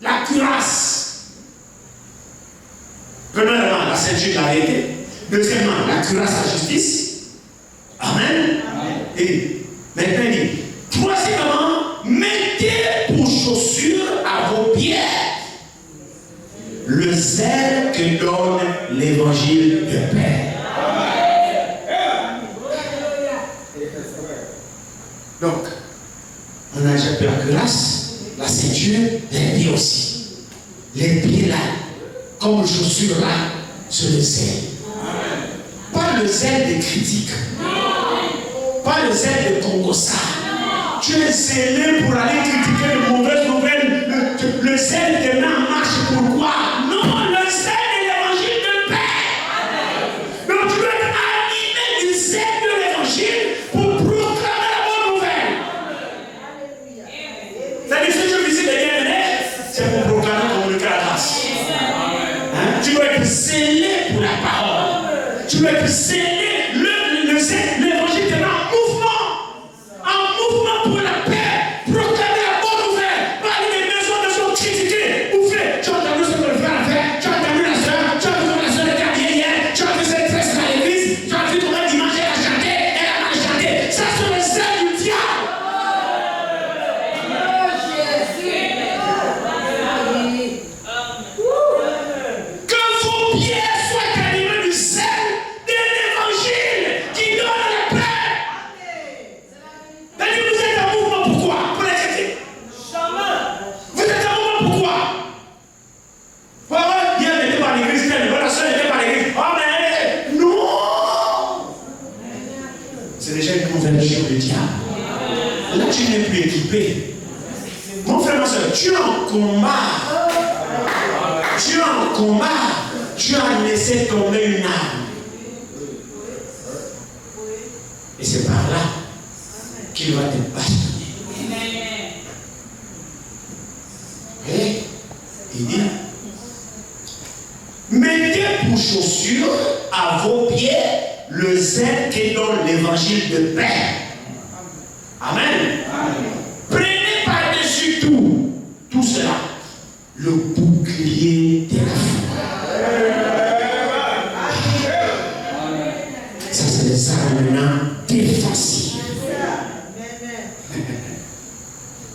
La cuirasse. Premièrement, la ceinture de la vérité. Deuxièmement, la cuirasse de la justice. Amen. Et maintenant, il dit, troisièmement, mettez pour chaussure à vos pieds le zèle que donne l'évangile de paix. Donc, on a déjà pris la cuirasse, la ceinture, les pieds aussi. Les pieds là, comme chaussures là, sur le zèle. Pas le zèle des critiques. Pas le zèle de ton gossard. Tu es zélé pour aller critiquer de mauvaises nouvelles. Le zèle te met en marche zéler l'évangile te met en mouvement pour la paix, proclamer la bonne nouvelle, parler des maisons critiquées, ouvrir. Tu as entendu ce que le frère a fait, tu as entendu la soeur, tu as vu comment la soeur était habillée hier, tu as vu cette tresse à l'église, tu as vu comment dimanche elle a chanté, elle a mal chanté. Ça sont les ailes du diable. Que vos pieds soient animés du zèle de l'évangile qui donne la paix. C'est-à-dire, vous êtes en mouvement pourquoi? Pour les chrétiens. Vous êtes en mouvement pourquoi? Voilà, hier n'était pas à l'église, la soeur n'était pas à l'église. Oh mais non! C'est déjà une conversion du diable. Là, tu n'es plus équipé. Mon frère, ma soeur, tu es en combat. Tu es en combat. Tu as laissé tomber une âme. Et c'est par là qu'il va te bastonner. Et il dit, mettez pour chaussure à vos pieds le zèle qui donne l'évangile de paix. Amen. Prenez par-dessus tout cela, le bouclier de la foi. Ça, c'est les armes maintenant défensives.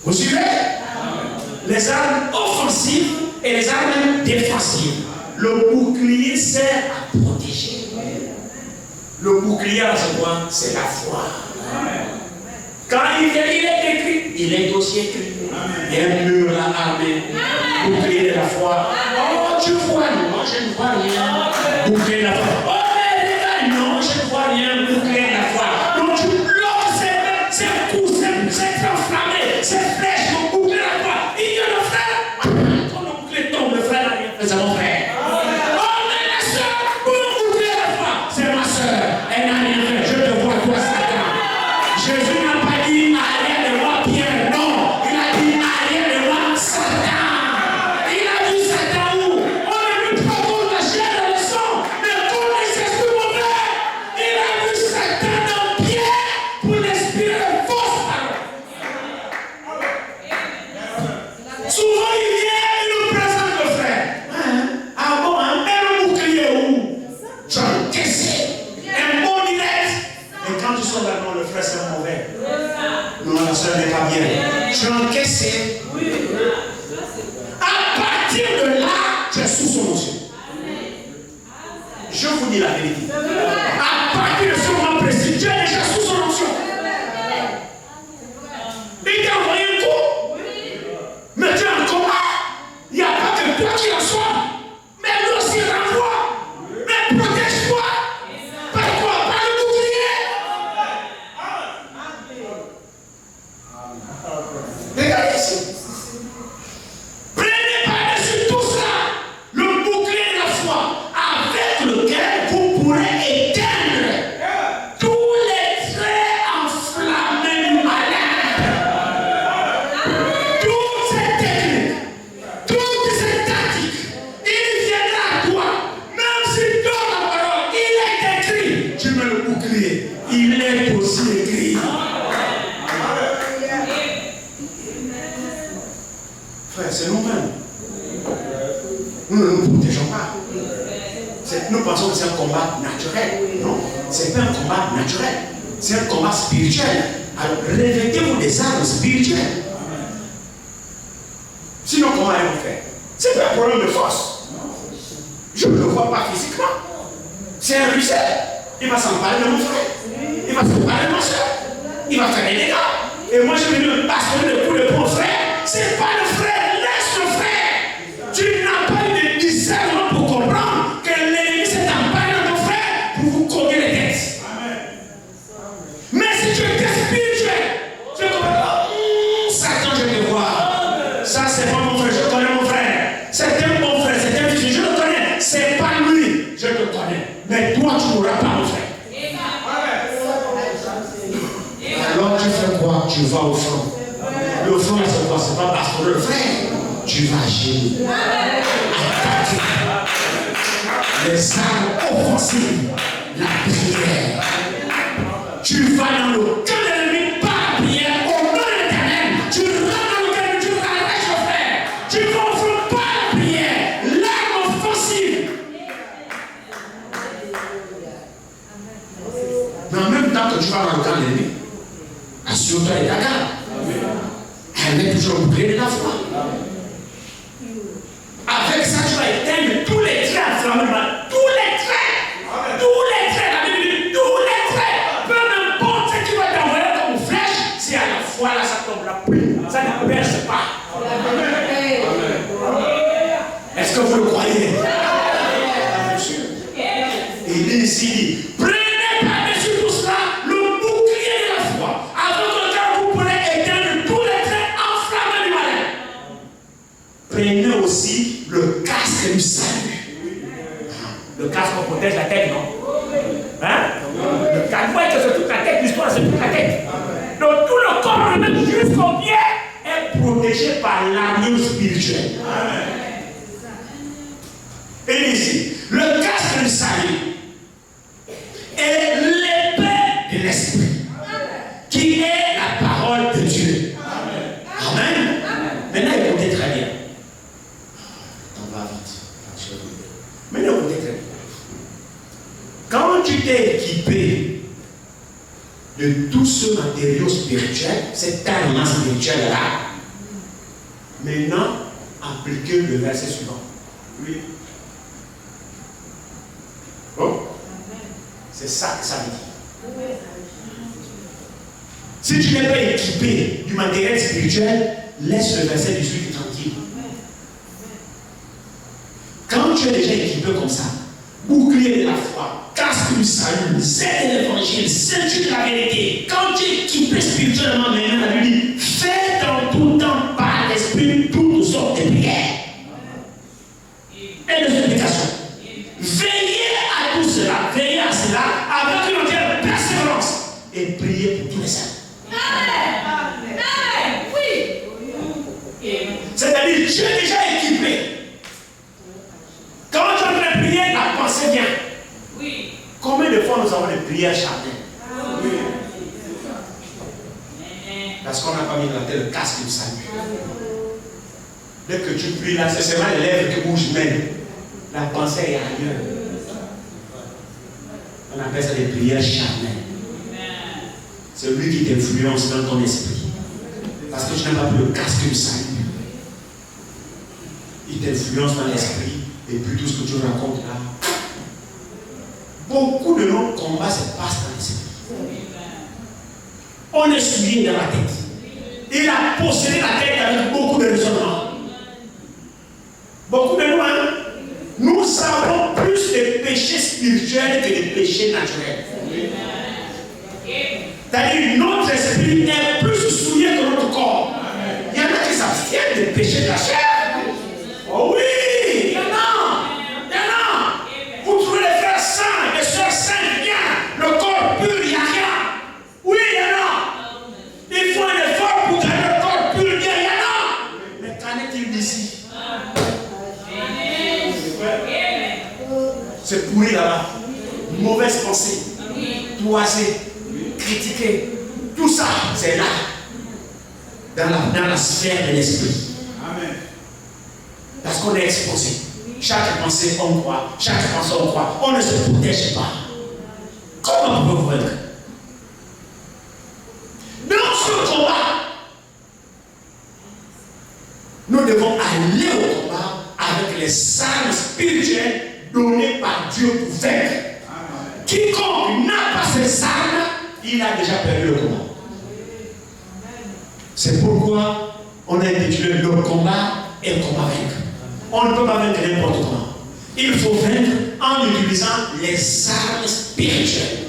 Vous suivez? Les armes offensives et les armes défensives. Le bouclier sert à protéger. Le bouclier, c'est quoi? C'est la foi. Quand il est écrit, il est aussi écrit. Il y a un mur là, armé. Bouclier de la foi. Oh, tu vois, non, je ne vois rien. Bouclier de la foi. Oh, mais regarde, non, je ne vois rien. Bouclier de la foi. Donc tu bloques ces coups, c'est enflammé, ces flèches, le bouclier de la foi. Il y a le frère. Quand le bouclier tombe, le frère n'a rien fait, c'est mon frère. Oh, mais la soeur, pour le bouclier de la foi, c'est ma soeur. Elle n'a rien fait. Je te vois, toi, Satan. Jésus n'a pas dit arrière de moi, Pierre, non. Il a dit arrière de moi, Satan. Il a dit Satan où? On ne lui pas pour la chair et le sang, mais pour les esprits mauvais. Il a vu Satan dans Pierre pour l'inspirer de fausses paroles. Souvent il vient, il nous présente le frère. Ah bon, un bel bouclier où? John Kessé, un bon direct. Et quand tu sors là-dedans, le frère c'est mauvais. Non, la soeur n'est pas bien. Tu as encaissé. À partir de là, tu es sous son onction. Je vous dis la vérité. À partir de ce moment précis, tu es déjà sous son onction. Il t'a envoyé un coup. Mais tu es en combat. Il n'y a pas que toi qui en sois. Mais lui aussi renvoie. Mais protège-toi. Par quoi? Par le bouclier. Regardez ici. Prenez par-dessus tout ça le bouclier de la foi avec lequel vous pourrez éteindre tous les traits enflammés du malin. Toutes ces techniques, toutes ces tactiques, il viendra à toi. Même si dans la parole, il est écrit, tu mets le bouclier, il est aussi écrit. Frère, c'est nous-mêmes. Nous ne nous protégeons pas. Nous pensons que c'est un combat naturel. Non, ce n'est pas un combat naturel. C'est un combat spirituel. Alors, revêtez-vous des armes spirituelles. Sinon, comment allez-vous faire? Ce n'est pas un problème de force. Je ne le vois pas physiquement. C'est un ruisseau. Il va s'emparer de mon frère. Il va s'emparer de ma soeur. Il va faire des dégâts. Et moi, je vais lui bastonner le coup de mon frère. C'est pas le frère, laisse le frère. Tu n'as pas eu de discernement pour comprendre que l'ennemi s'est emparé de ton frère pour vous cogner les têtes. Mais si tu es spirituel, tu comprends, Satan, je te vois. Ça, c'est pas mon frère, je connais mon frère. C'est un bon frère, c'est un fils, je le connais. C'est pas lui, je te connais. Mais toi, tu n'auras pas mon frère. Alors tu fais quoi? Tu vas au front. Le front, c'est quoi? C'est pas parce que le frère, tu vas agir. Attaquer les armes offensives la prière. Tu vas dans le cœur de l'ennemi par la prière au nom de l'Éternel. Tu rentres dans le cœur, tu arrêtes le frère. Tu confrontes par la prière l'arme offensive. Mais en même temps que tu vas dans le cœur de l'ennemi, assure-toi et ta garde. Elle met toujours le bouclier de la foi. Avec ça, tu vas éteindre tous les traits enflammés. Tous les traits. Tous les traits. La Bible dit tous les traits. Peu importe ce qui va t'envoyer comme flèche, si à la foi là, ça tombe là. Ça ne perce pas. Est-ce que vous le croyez? Il dit ici, prenez par-dessus tout cela le bouclier de la foi. Avec lequel vous pourrez éteindre tous les traits enflammés du malin. Prenez aussi le casque du salut. Le casque on protège la tête, non? Hein? Le casque, c'est toute la tête, l'histoire c'est toute la tête. Donc tout le corps, même jusqu'au pied, est protégé par l'armure spirituelle. Et ici, le casque du salut est l'épée de l'esprit, qui est la parole de Dieu. Amen. Maintenant, écoutez très bien. On va vite. Maintenant, écoutez très bien. Quand tu t'es équipé de tout ce matériau spirituel, cette arme spirituelle-là, maintenant, appliquez le verset suivant. Oui. Bon? C'est ça que ça veut dire. Si tu n'es pas équipé du matériel spirituel, laisse le verset 18 tranquille. Quand tu es déjà équipé comme ça, bouclier de la foi, casque du salut, zèle de l'évangile, ceinture de la vérité, quand tu es équipé spirituellement, maintenant, la Bible dit, fais dans tout temps par l'esprit toutes sortes de prières et de supplications. Veillez à tout cela, veillez à cela avec une entière persévérance et priez pour tous les saints. Oui. C'est-à-dire, tu es déjà équipé. Quand tu es en train de prier, la pensée vient. Oui. Combien de fois nous avons des prières charnelles? Oui. Parce qu'on n'a pas mis dans la tête le casque du salut. Dès que tu pries là, c'est seulement les lèvres qui bougent même. La pensée est ailleurs. On appelle ça des prières charnelles. C'est lui qui t'influence dans ton esprit. Parce que tu n'as pas pris le casque du salut. Il t'influence dans l'esprit. Et puis tout ce que tu racontes là. Beaucoup de nos combats se passent dans l'esprit. On est souillé dans la tête. Il a possédé la tête avec beaucoup de raisonnements. Beaucoup de nous, hein? Nous savons plus des péchés spirituels que des péchés naturels. C'est-à-dire notre esprit est plus souillé que notre corps. Il y en a qui s'abstiennent des péchés de la chair. Oh oui, il y en a. Il y en a. Vous trouvez les frères saints, les soeurs saintes, bien. Le corps pur, il n'y a rien. Oui, il y en a. Il faut un effort pour garder le corps pur, bien, il y en a. Mais qu'en est-il d'ici? C'est pourri là-bas. Mauvaise pensée, toiser, critiquer. Tout ça, c'est là. Dans la sphère de l'esprit. Amen. Parce qu'on est exposé. Chaque pensée, on croit. Chaque pensée, on croit. On ne se protège pas. Comment on peut vous vaincre? Dans ce combat, nous devons aller au combat avec les armes spirituelles données par Dieu pour vaincre. Quiconque n'a pas ces armes, il a déjà perdu le combat. C'est pourquoi on a intitulé le combat et le combat vaincre. On ne peut pas vaincre n'importe comment. Il faut vaincre en utilisant les armes spirituelles.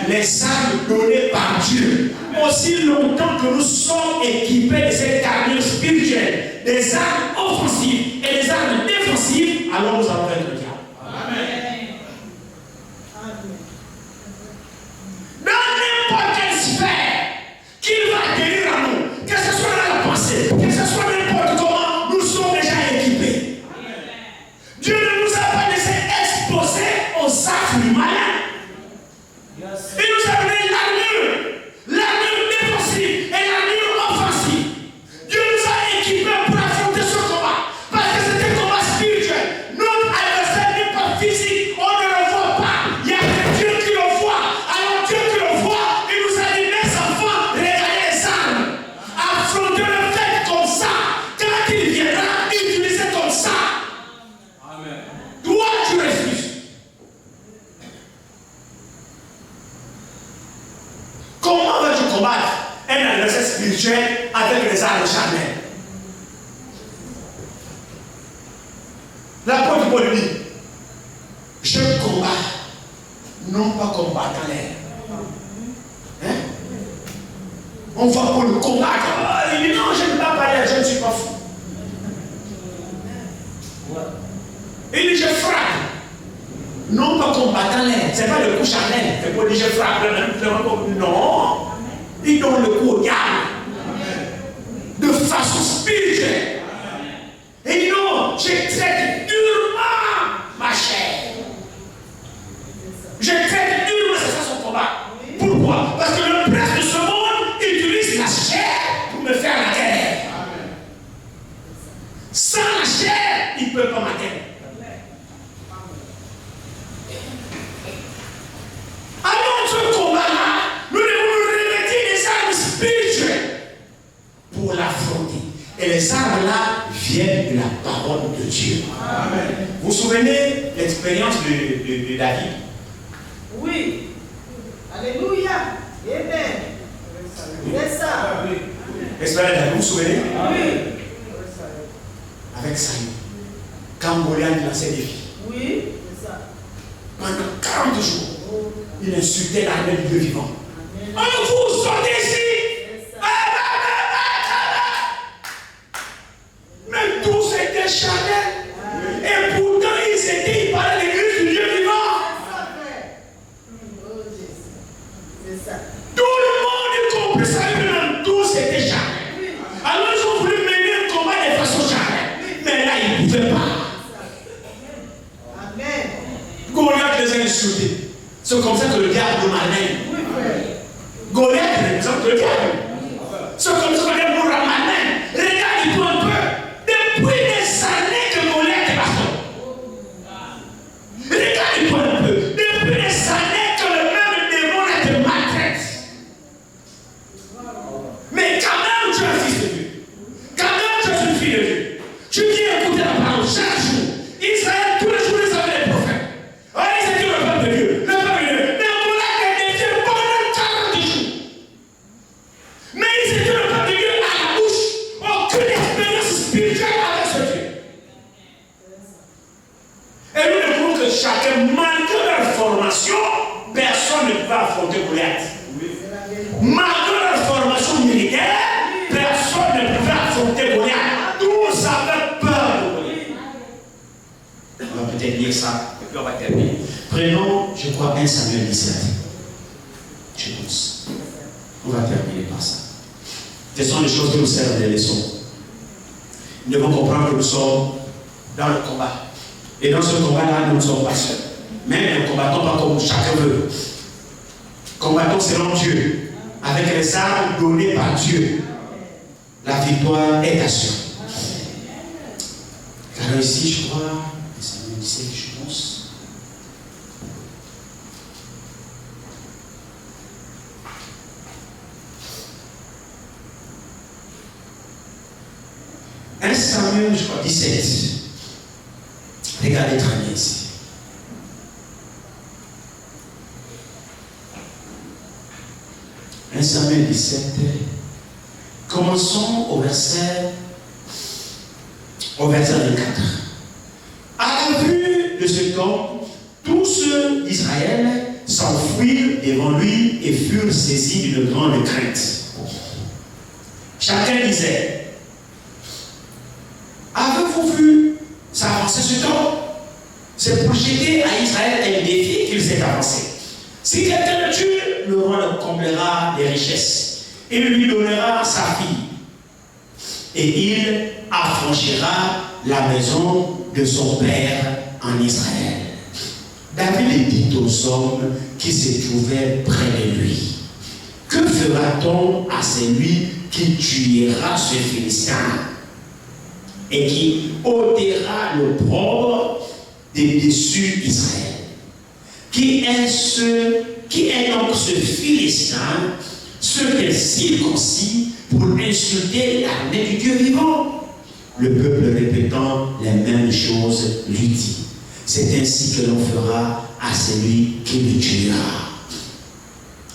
Les armes données par Dieu. Aussi longtemps que nous sommes équipés de cette armure spirituelle, des armes offensives et des armes défensives, alors nous allons vaincre le diable. Amen. Dans n'importe quelle sphère qu'il va atterrir à nous, que ce soit dans la pensée, que ce soit n'importe comment, nous sommes déjà équipés. Amen. Dieu ne nous a pas laissé exposer aux actes du malin. spirituelle avec les armes charnelles. L'apôtre Paul dit, je combats, non pas combattant l'air. Hein? On va pour le combattre. Oh, il dit non, je ne vais pas parler, je ne suis pas fou. Il dit je frappe. Non pas combattant l'air. Ce n'est pas le coup charnel. C'est pour dire je frappe. Non. Il donne le coup au diable. De façon spirituelle. Et non, je traite durement ma chair. Je traite durement, c'est ça son combat. Pourquoi? Parce que le prince de ce monde utilise la chair pour me faire la guerre. Sans la chair, il ne peut pas m'atteindre. Alors ce combat-là, nous devons nous revêtir des armes spirituelles pour l'affronter. Et les armes-là viennent de la parole de Dieu. Amen. Vous vous souvenez de l'expérience de David? Oui. Alléluia. Amen. C'est ça. L'expérience de David, vous vous souvenez? Oui. Avec Saül. Quand Goliath lançait des filles. Oui. C'est ça. Pendant 40 jours, il insultait l'armée du Dieu vivant. Alors vous sortez ici! Mais tous étaient charnels. Et pourtant ils parlaient de l'église du Dieu vivant. Tout le monde, y compris Saül, tous étaient charnels. Alors ils ont voulu mener le combat de façon charnelle. Mais là ils ne pouvaient pas. Goliath les a insultés. C'est comme ça que le diable nous ramène. Goliath représente le diable. C'est comme ça que le diable nous ramène. Regarde-toi un peu. Depuis des années que Goliath est pasteur. Regarde-toi un peu. Depuis des années que le même démon te maltraite. Mais quand même tu es un fils de Dieu. Quand même tu es une fille de Dieu. Tu viens écouter la parole chaque jour. Israël, tous les jours, ils avaient les prophètes. Ah, ils étaient le peuple de Dieu. Le peuple de Dieu. Mais Goliath était Dieu pendant 40 jours. Mais ils étaient le peuple de Dieu à la bouche. Aucune expérience spirituelle avec ce Dieu. Et nous devons que chacun, malgré leur formation, personne ne peut affronter Goliath. Malgré leur formation militaire, personne ne pouvait affronter Goliath. Tous avaient peur de Goliath. On va peut-être lire ça, et puis on va terminer. Prenons, je crois, 1 Samuel 17. Je pense. On va terminer par ça. Ce sont les choses qui nous servent des leçons. Nous devons comprendre que nous sommes dans le combat. Et dans ce combat-là, nous ne sommes pas seuls. Mais nous ne combattons pas comme chacun veut. Combattons selon Dieu, avec les armes données par Dieu. La victoire est assurée. Car ici, je crois, Samuel 17, je pense. Un Samuel, je crois, 17. Regardez très bien ici. Un Samuel 17. Commençons au verset 24. À la vue de cet homme, tous ceux d'Israël s'enfuirent devant lui et furent saisis d'une grande crainte. Chacun disait: avez-vous vu s'avancer cet homme? C'est pour jeter à Israël un défi qu'il s'est avancé. Si quelqu'un le tue, le roi le comblera des richesses. Il lui donnera sa fille. Et il affranchira la maison de son père en Israël. David dit aux hommes qui se trouvaient près de lui: que fera-t-on à celui qui tuera ce Philistin et qui ôtera l'opprobre des dessus d'Israël? Qui est donc ce Philistin, ce qu'est circoncis pour insulter l'armée du Dieu vivant? Le peuple, répétant les mêmes choses, lui dit: c'est ainsi que l'on fera à celui qui le tuera.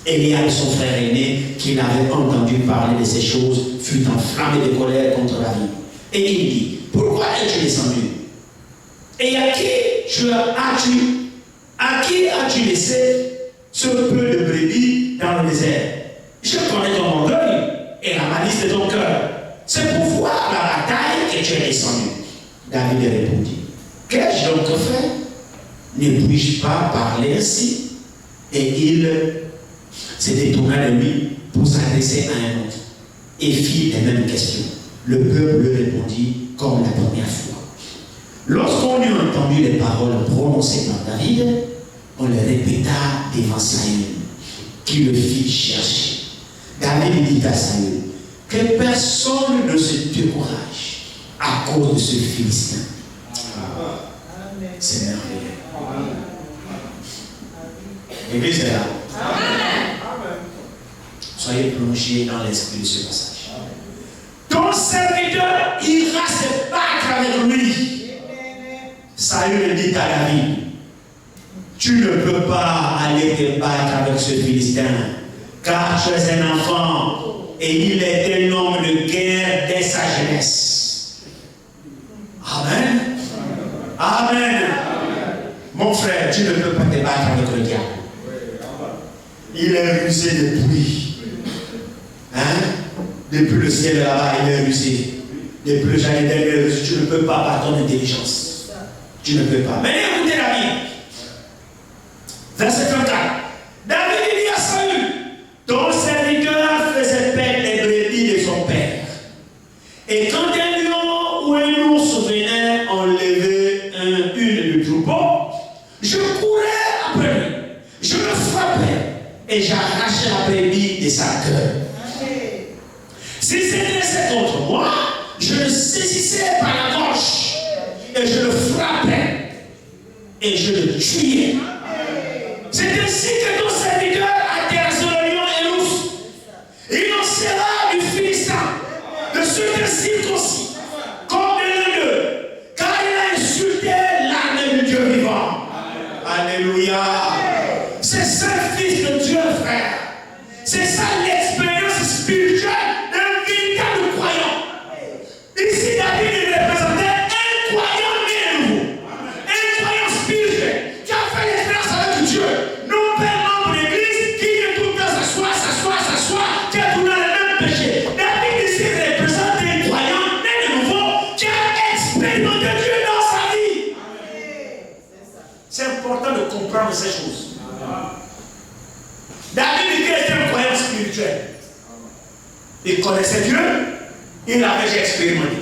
Eliab, son frère aîné, qui n'avait entendu parler de ces choses, fut enflammé de colère contre David. Et il dit, pourquoi es-tu descendu? Et à qui as-tu laissé ce peu de brebis dans le désert? Je connais ton orgueil et la malice de ton cœur. C'est pour voir la bataille que tu es descendu. David répondit, qu'ai-je donc fait? Ne puis-je pas parler ainsi? Et il se détourna de lui pour s'adresser à un autre et fit les mêmes questions. Le peuple lui répondit comme la première fois. Lorsqu'on eut entendu les paroles prononcées par David, on les répéta devant Saül, qui le fit chercher. David dit à Saül, que personne ne se décourage à cause de ce Philistin. C'est merveilleux. L'église est là. Soyez plongés dans l'esprit de ce passage. Ton serviteur ira se battre avec lui. Saül dit à David, tu ne peux pas aller te battre avec ce Philistin, car tu es un enfant et il est un homme de guerre dès sa jeunesse. Amen. Amen. Mon frère, tu ne peux pas te battre avec le diable. Il est rusé depuis. Depuis le ciel là-bas, il est rusé. Depuis le jardin, il est rusé. Tu ne peux pas par ton intelligence. Tu ne peux pas. Mais écoutez la Bible. Verset 34. David dit à Saül, ton serviteur faisait paître les brebis de son père. Et quand un lion ou un ours venait enlever une du troupeau, je courais après lui. Je le frappais et j'arrachais la brebis de sa queue. S'il s'intéressait contre moi, je le saisissais par la gorge et je le frappais et je le tuais. C'est ainsi que ton serviteur a terrassé le lion et l'ours. Il en sera du Philistin, de ceux de circoncis, comme de l'un d'eux, car il a insulté l'armée du Dieu vivant. Alléluia. C'est ça le Fils de Dieu, frère. C'est ça l'expérience spirituelle d'un véritable croyant. Ici, David il représentait un croyant né de nouveau. Un croyant spirituel qui a fait l'expérience avec Dieu. Non pas un membre d'église qui est tout le temps s'assoit, qui est tout dans le même péché. David ici représente un croyant né de nouveau qui a expérimenté Dieu dans sa vie. C'est important de comprendre ces choses. David était un croyant spirituel. Il connaissait Dieu, il l'avait déjà expérimenté.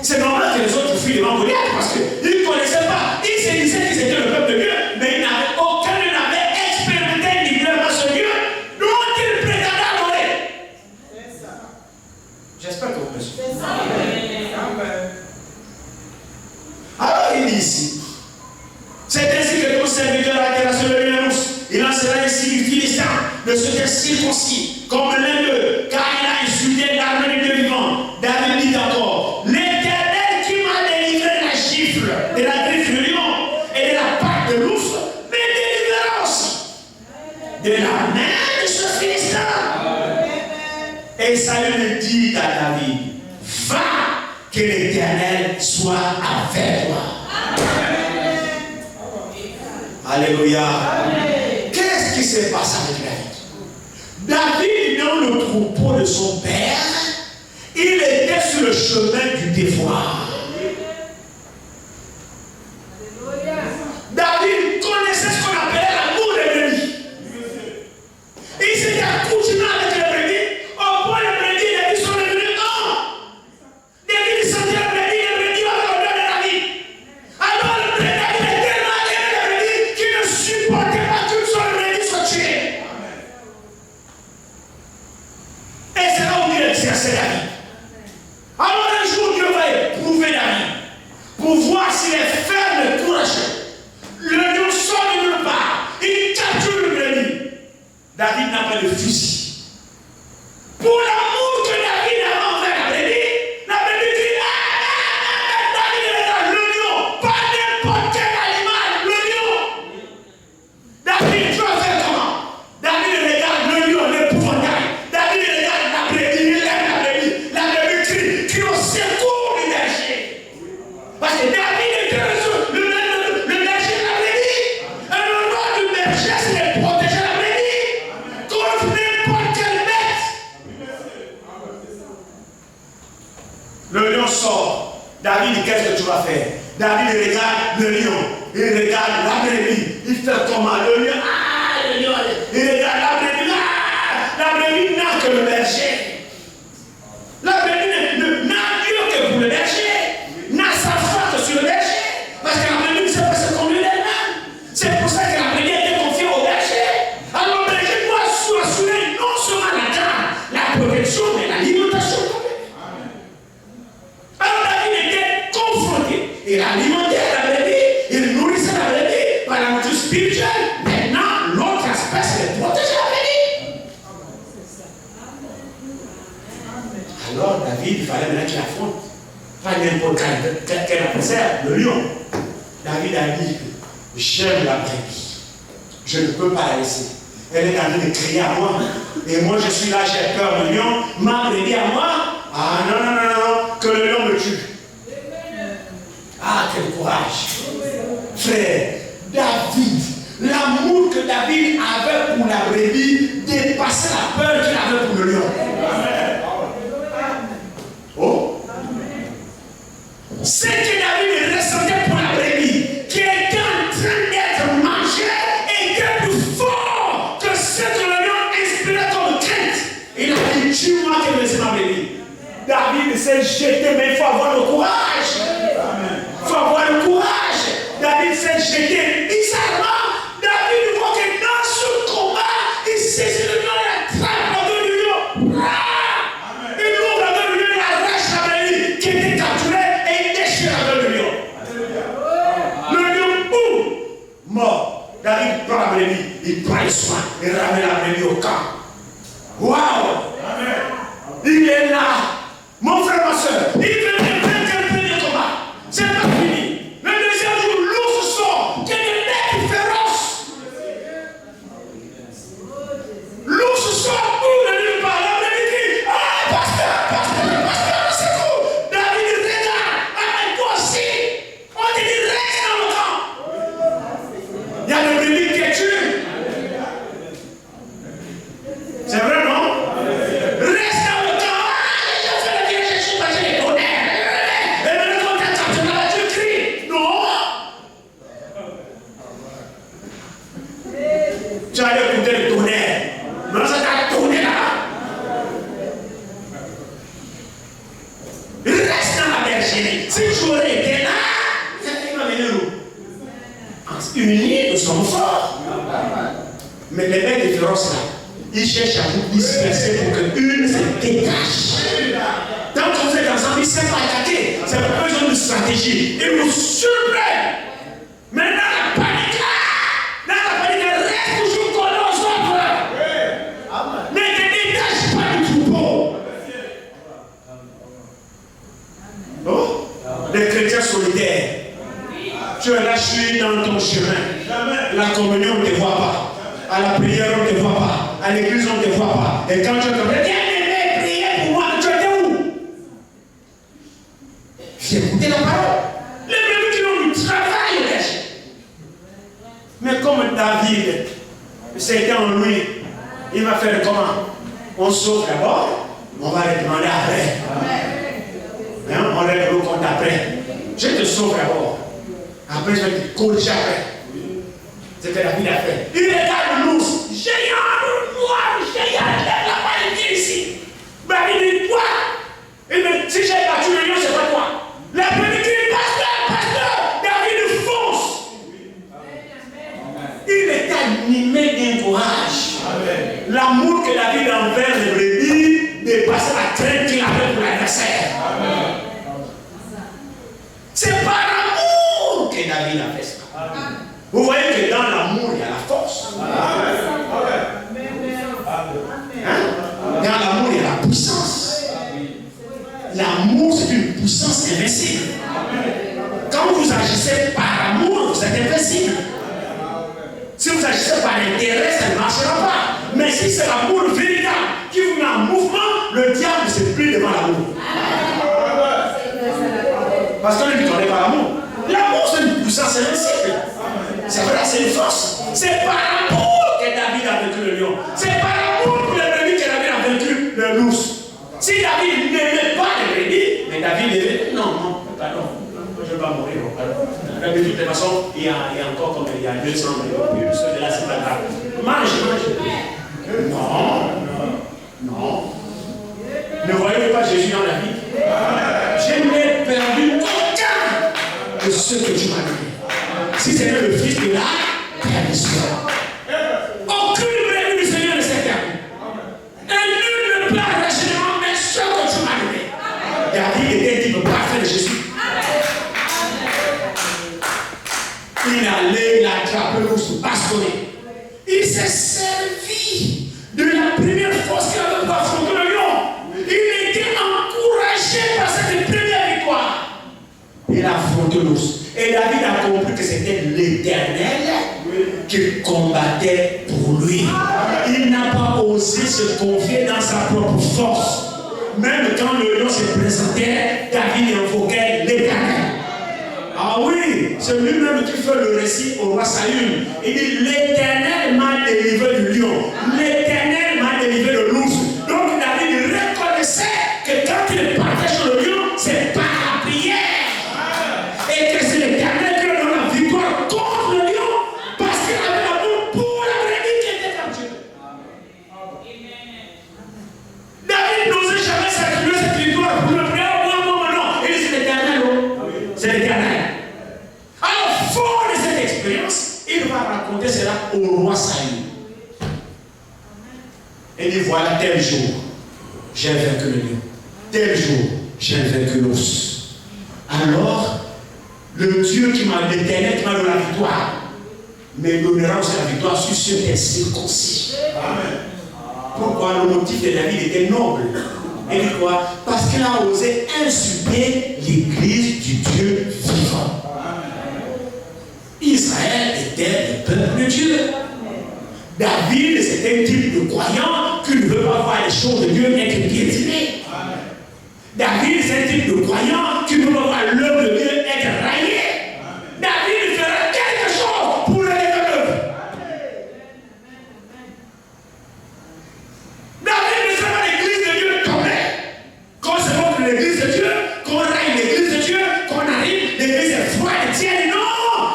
C'est normal que les autres fuient devant Goliath parce qu'ils ne connaissaient pas. Ils se disaient qu'ils étaient le peuple de Dieu, mais aucun n'avait expérimenté individuellement ce Dieu dont ils prétendaient adorer. J'espère que vous me suivez. Alors il dit ici, c'est ainsi que ton serviteur a terrassé le lion. Il en sera ainsi du Philistin, de ceux qui sont circoncis, comme l'un d'eux, car il a insulté l'armée du Dieu vivant. David dit encore, l'Éternel qui m'a délivré de la gifle, de la griffe du lion et de la patte de l'ours, me délivrera aussi de la main de ce Philistin. Et Saül dit à David, va, que l'Éternel soit avec toi. Alléluia. Qu'est-ce qui s'est passé avec David? David, dans le troupeau de son père, il était sur le chemin du devoir. David connaissait ce qu'on appelait l'amour des brebis. Il s'était accoutumé avec les brebis. Au point les brebis, les brebis sont devenus un. David sentait les brebis avaient l'odeur de David. Alors le David est tellement aimé les brebis qu'il ne supportait pas qu'une seule brebis soit tuée. Et c'est là où il exerçait la vie. Alors un jour, Dieu va éprouver David dit, qu'est-ce que tu vas faire? David regarde le lion, il regarde la brebis, il fait comment? Le lion, le lion, il regarde la brebis, la brebis n'a que le berger. La brebis n'a que pour le berger, n'a sa foi que sur le berger, parce que la brebis ne sait pas se conduire d'elle-même. C'est pour ça que la brebis a été confiée au berger. Alors le berger doit assurer non seulement la garde, la protection, mais l'alimentation. Alors David était confronté. Il alimentait la brebis, il nourrissait la brebis par la nourriture spirituelle. Maintenant, l'autre aspect, c'est de protéger la brebis. Alors David, il fallait maintenant qu'il affronte. Pas n'importe quel adversaire, le lion. David a dit, j'aime la brebis. Je ne peux pas la laisser. Elle est en train de crier à moi. Et moi, je suis là, j'ai peur du lion. Ma brebis à moi. Ah non, non, non, non, que le lion me tue. Ah, quel courage. Frère, David, l'amour que David avait pour la brebis dépassait la peur qu'il avait pour le lion. Oh. Ce que David ressentait pour la brebis, qui était en train d'être mangée, était plus fort que ce que le lion inspirait comme crainte. Il a dit, tue-moi que me laisse ma brebis. David s'est jeté, mais il faut avoir le courage. Il faut avoir le courage. David s'est jeté. Bizarrement, David voit que dans ce combat, il saisit le lion, il attrape la gueule du lion. Il ouvre la gueule du lion, il arrache la brebis qui était capturée et il déchire la gueule du lion. Le lion, boum, mort. David prend la brebis, il prend le soin, il ramène la brebis au camp. Waouh! Il est là. Mon frère, ma soeur, il venait vaincre le premier combat. C'est pas fini. Le deuxième jour, l'ours sort. Il y a des bêtes féroces. L'ours sort pour le lion par la brebis dit, ah, pasteur, c'est tout. David regarde. Ah, toi aussi. On te dit, reste dans le camp. Il y a des brebis qui tuent. C'est vrai, non? Reste dans le camp. Tu allais écouter le tonnerre. Non, ça t'a tourné là. Reste dans la bergerie. Si tu aurais été là, il va venir où? Unis, nous sommes forts. Mais les bêtes féroces là, ils cherchent à vous disperser pour qu'une se dégage. Tant que vous êtes ensemble, ils ne savent pas attaquer. C'est pas besoin de stratégie. Ils vous surprennent. Maintenant, la panique là. La panique reste toujours collée aux autres. Ne te dégage pas du troupeau. Oh? Les chrétiens solidaires. Tu es lâché dans ton chemin. La communion ne te voit pas. À la prière, on ne te voit pas. À l'église, on ne te voit pas. Et quand tu es comme bien-aimé, priez pour moi. Tu étais où? J'ai écouté la parole. Les bébés qui ont du travail, mais comme David, c'était en lui, il va faire comment? On sauve d'abord, on va le demander après. Hein? On règle le compte après. Je te sauve d'abord. Après, je vais te corriger après. C'est ce que David a fait. Il regarde l'ours. Géant, noir, géant, lève la main, il vient ici. David dit, toi. Il me dit, si j'ai battu le lion, c'est pas toi. La première dit, pasteur, David fonce. Il est animé d'un courage. L'amour que David a envers les brebis dépasse la crainte qu'il avait pour l'adversaire. C'est par l'amour que David a fait ça. Vous voyez que dans l'amour, il y a la force. Hein? Dans l'amour, il y a la puissance. L'amour, c'est une puissance invincible. Quand vous agissez par amour, vous êtes invincible. Si vous agissez par intérêt, ça ne marchera pas. Mais si c'est l'amour véritable qui vous met en mouvement, le diable ne se plie devant l'amour. Parce qu'on ne lui connaît pas l'amour. L'amour, c'est une puissance invincible. C'est vrai, c'est une force. C'est par amour que David a vaincu le lion. C'est par amour pour les brebis que David a vaincu l'ours. Si David n'aimait pas les brebis, mais David aimait, non, pas pardon. Moi, je ne vais pas mourir. Pardon. De toute façon, il y a encore comme il y a 200 millions. Ceux de là, c'est pas grave. Mange. Non. Ne voyez pas Jésus dans la vie. Je n'ai perdu aucun de ceux que tu m'as donné. Si c'était le fils de la perdition. Aucune brebis du Seigneur ne s'est perdue. Et nul ne peut arracher mais ce que tu m'as donné. David était dit parfait de Jésus. Il allait, il a attrapé l'ours, bastonné. Il s'est servi de la première force qu'il avait pour affronter le lion. Il était encouragé par cette première victoire. Il a affronté l'ours. Et David a compris que c'était l'Éternel qui combattait pour lui. Il n'a pas osé se confier dans sa propre force. Même quand le lion se présentait, David invoquait l'Éternel. Ah oui, c'est lui-même qui fait le récit au roi Saül. Il dit, l'Éternel m'a délivré du lion. L'Éternel m'a délivré de l'ours. Donc David reconnaissait que quand il partait sur le lion, c'est par la prière. Et que c'est l'Éternel qui lui donne la victoire contre le lion. Parce qu'il avait l'amour pour la brebis qui était comme Dieu. David n'osait jamais s'attribuer cette victoire pour le prière. Non. Il dit, c'est l'Éternel. C'est l'Éternel. Alors, fort de cette expérience, il va raconter cela au roi Saül. Et il dit, voilà, tel jour, j'ai vaincu le lion. Tel jour, j'ai vaincu l'ours. Alors, le Dieu qui m'a l'Éternel qui m'a donné la victoire, me donnera aussi la victoire sur ceux qui sont circoncis. Amen. Pourquoi? Le motif de David était noble. Et dit quoi? Parce qu'il a osé insulter l'église du Dieu vivant. Israël était le peuple de Dieu. David, c'était un type de croyant qui ne veut pas voir les choses de Dieu être piétinées. David, c'est un type de croyant qui ne veut pas voir l'œuvre de Dieu être raillée. David fera quelque chose pour l'élever l'œuvre. David ne sera pas l'église de Dieu tombée. Quand c'est bon pour l'église de Dieu, qu'on raille l'église de Dieu, qu'on arrive, l'église est froide et tienne. Non!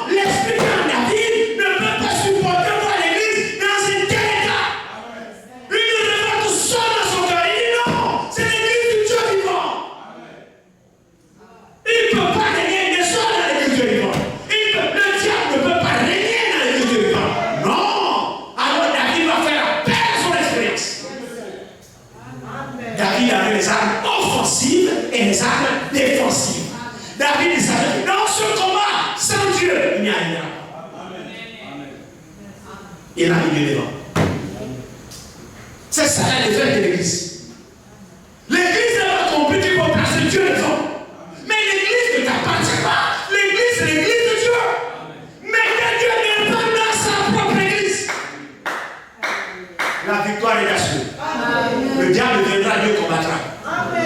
L'esprit de David ne peut pas supporter voir l'église dans un tel état. Il ne veut pas tout seul dans son cœur. Il dit non! C'est l'église du Dieu vivant. Il ne peut pas régner des sols dans l'église du Dieu vivant. Le diable ne peut pas régner dans l'église du Dieu vivant. Non! Alors David va faire appel à son expérience. David avait les armes offensives et les armes défensives. David savait que dans ce combat, sans Dieu, il n'y a rien. Il a mis devant. C'est ça la défaite de l'église. L'église n'a pas compris qu'il faut placer Dieu devant. Mais l'église ne t'appartient pas. L'église, c'est l'église de Dieu. Mais que Dieu n'est pas dans sa propre église. La victoire est assurée. Le diable viendra, Dieu combattra. Amen.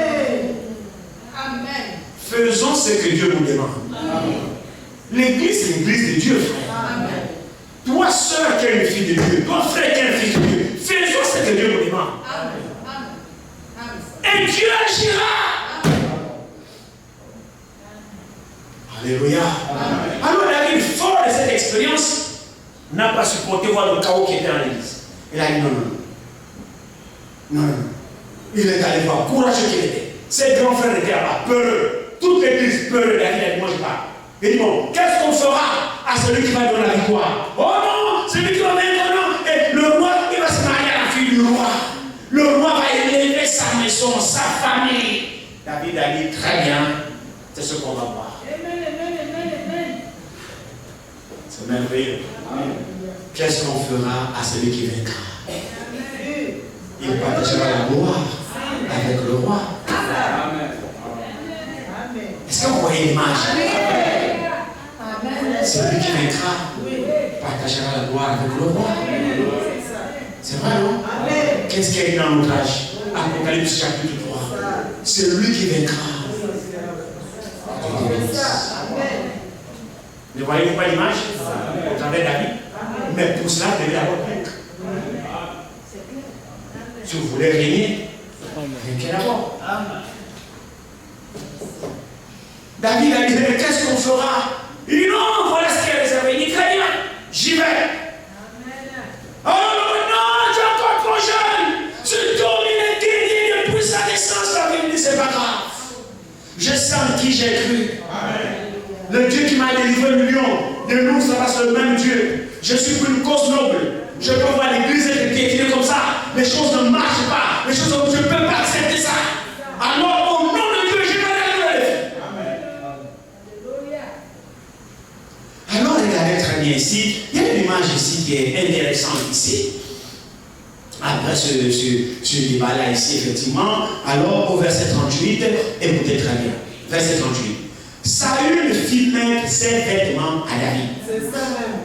Faisons ce que Dieu nous demande. L'église, c'est l'église de Dieu, frère. Amen. Toi, sœur, qui es une fille de Dieu, toi, frère, qui es une fille de Dieu, faisons ce que Dieu nous demande. Et Dieu agira. Alléluia. Alors, David, fort de cette expérience, n'a pas supporté voir le chaos qui était dans l'église. Il a dit non. Il est allé voir, courageux qu'il était. Ses grands frères étaient là-bas, peureux. Toute l'église peureuse. David a dit, moi je parle. Il dit, bon, qu'est-ce qu'on fera à celui qui va donner la victoire? Oh non, celui qui va vaincre, non. Et le roi, il va se marier à la fille du roi. Le roi va élever sa maison, sa famille. David a dit, très bien, c'est ce qu'on va voir. C'est merveilleux. Qu'est-ce qu'on fera à celui qui vaincra? Il partagera la gloire avec le roi. Est-ce que vous voyez l'image? Celui qui vaincra partagera la gloire avec le roi. C'est vrai, non? Qu'est-ce qu'il y a dans notre âge? Apocalypse chapitre 3. C'est lui qui vaincra. Ne voyez-vous pas l'image? Au travers David. Mais pour cela, vous devez avoir vaincre. Si vous voulez régner, vainquez d'abord. David a dit, mais qu'est-ce qu'on fera? Il dit, non, voilà ce qui est réservé. Il dit, très bien, j'y vais. Oh non, tu es encore trop jeune. Ce homme, il est guéri depuis sa naissance. David dit, c'est pas grave. Je sais en qui j'ai cru. Le Dieu qui m'a délivré le lion, de nous, ça reste le même Dieu. Je suis pour une cause noble. Je peux voir l'église être piétinée comme ça. Les choses ne marchent pas. Les choses, je ne peux pas accepter ça. Alors, au nom de Dieu, je vais aller. Alors, regardez très bien ici. Il y a une image ici qui est intéressante ici. Après ce débat-là ici, effectivement. Alors, au verset 38, écoutez très bien. Verset 38. Saül fit mettre ses vêtements à David. C'est ça même.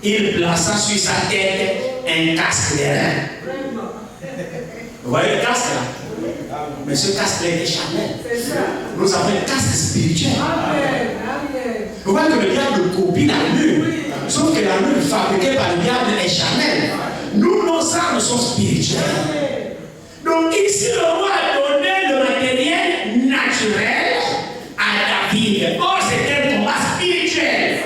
Il plaça sur sa tête un casque de rein. Vous voyez le casque là? Mais ce casque-là était charnel. C'est ça. Nous avons un casque spirituel. Amen. Amen. Vous voyez que le diable copie l'armure. Sauf que l'armure fabriquée par le diable est charnelle. Nous, nos armes sont spirituelles. Donc ici, le roi a donné le matériel naturel à David. Or, c'est un combat spirituel.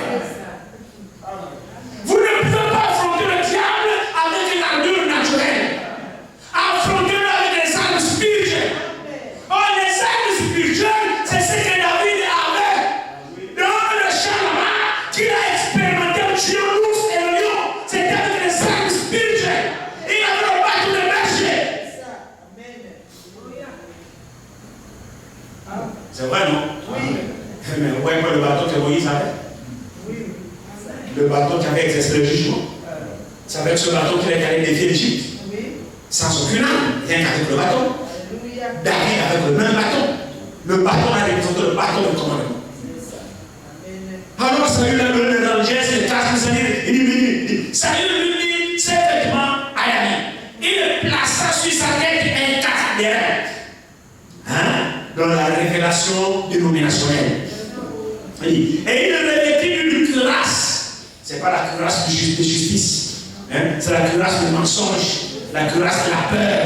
Vous ne pouvez pas affronter le diable avec une armure naturelle. Affrontez-le avec des armes spirituelles. Or, les armes spirituelles, c'est ce que David avait dans le champ là-bas, qu'il a expérimenté en tuant l'ours et le lion. C'était avec des armes spirituelles. Il avait le bâton de berger. C'est vrai, non? Oui. Mais vous voyez pas le bâton que Moïse avait? Oui. Le bâton qui avait exercé le jugement. C'est avec ce bâton qu'il est allé défier l'Égypte. Oui. Sans aucune arme, rien qu'avec le bâton. Alléluia. David avec le même bâton. Le bâton a représenté le bâton de commandement. C'est ça. Amen. Alors Saül a donné dans le geste, le casque, il dit, Saül lui dit ses vêtements à David. Il plaça sur sa tête un casque de rein. Hein? Dans la révélation dénominationnelle. Et il revêtit d'une cuirasse. Ce n'est pas la cuirasse de justice. Hein? C'est la cuirasse du mensonge. La cuirasse de la peur.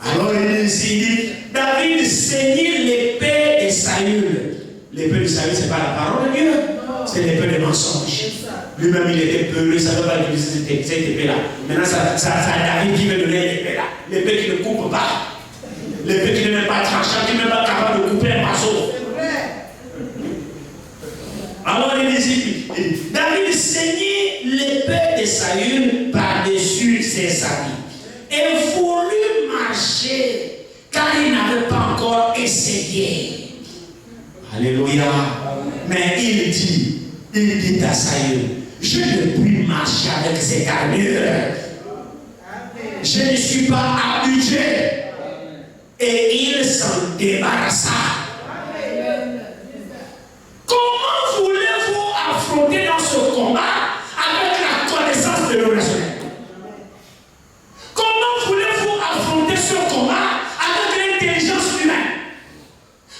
Alors il dit, David saignit l'épée de Saül. L'épée de Saül, ce n'est pas la parole de Dieu. C'est l'épée de mensonge. Lui-même, il était peureux, ça ne veut pas utiliser cette épée-là. Maintenant, c'est David qui veut donner l'épée-là. L'épée qui ne coupe pas. L'épée qui n'est même pas tranchante, qui n'est même pas capable de couper un morceau. Alors il dit, David saignit l'épée de Saül par-dessus ses habits et voulut marcher car il n'avait pas encore essayé. Alléluia. Mais il dit à Saül, je ne puis marcher avec cette armure. Je ne suis pas habitué. Et il s'en débarrassa. Comment voulez-vous affronter dans ce combat avec la connaissance de l'orationnel? Comment voulez-vous affronter ce combat avec l'intelligence humaine?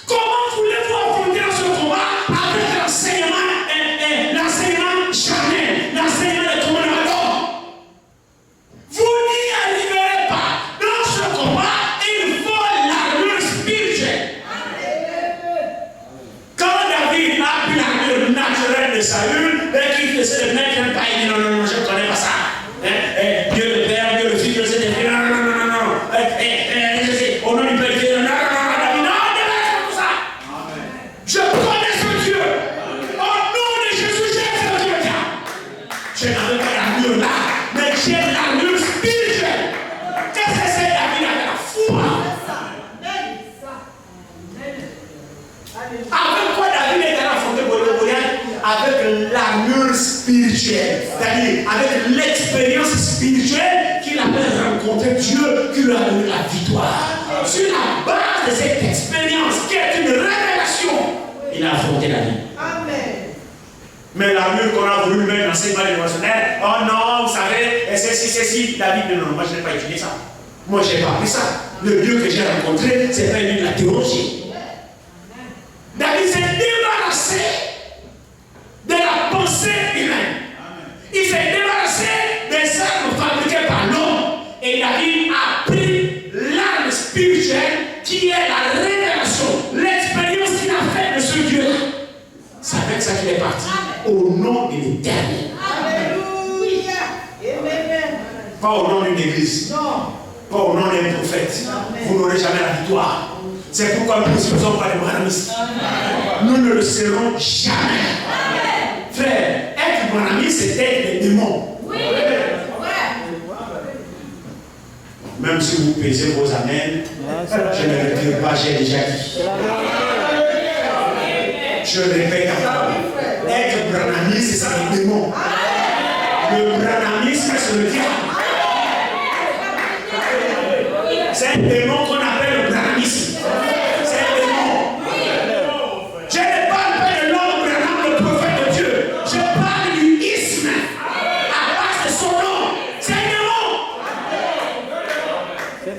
Comment voulez-vous affronter dans ce combat avec l'enseignement charnel, l'enseignement de commandement? Vous n'y arriverez pas. Dans ce combat, il faut l'armure spirituelle. Quand David a pris l'armure naturelle de Saül, et qu'il essaie de mettre un pas, il dit non, je ne connais pas ça. Dieu le Père, Dieu le Fils, Dieu le Saint-Esprit, non. Au nom du Père, Dieu, non, David, non, débarrasse tout ça. Je connais ce Dieu. Au nom de Jésus, j'ai ce Dieu. Je n'avais pas l'armure là, mais j'ai l'armure spirituelle. Qu'est-ce que c'est David avec la foi? Avec quoi David est allé affronter Goliath? Avec l'armure spirituelle. C'est-à-dire avec l'expérience spirituelle qu'il avait rencontré Dieu qui lui a donné la victoire. Sur la base de cette expérience qui est une révélation, il a affronté la vie. Amen. Mais l'armure qu'on a voulu mettre dans l'enseignement émotionnel, oh non, vous savez, c'est si, David, non, moi je n'ai pas étudié ça. Moi je n'ai pas appris ça. Le Dieu que j'ai rencontré, c'est pas une de la théologie. David s'est débarrassé de la pensée humaine. Il s'est débarrassé des armes fabriquées par l'homme. Et David a pris l'arme spirituelle qui est la révélation, l'expérience qu'il a faite ça qu'il est parti. Au nom de l'Éternel. Alléluia. Amen. Pas au nom d'une église. Non. Pas au nom d'un prophète. Vous n'aurez jamais la victoire. C'est pourquoi nous ne sommes pas des branamistes. Nous ne le serons jamais. Frère, être branamiste, c'est être des démons. Même si vous pesez vos amens, je ne le dis pas, j'ai déjà dit. Je répète encore. Être branamiste, c'est un démon. Le branamisme, c'est le diable. C'est un démon qu'on appelle le branamisme. C'est un démon. Je ne parle pas de l'homme Branham, le prophète de Dieu. Je parle du isme. À base de son nom. C'est un démon.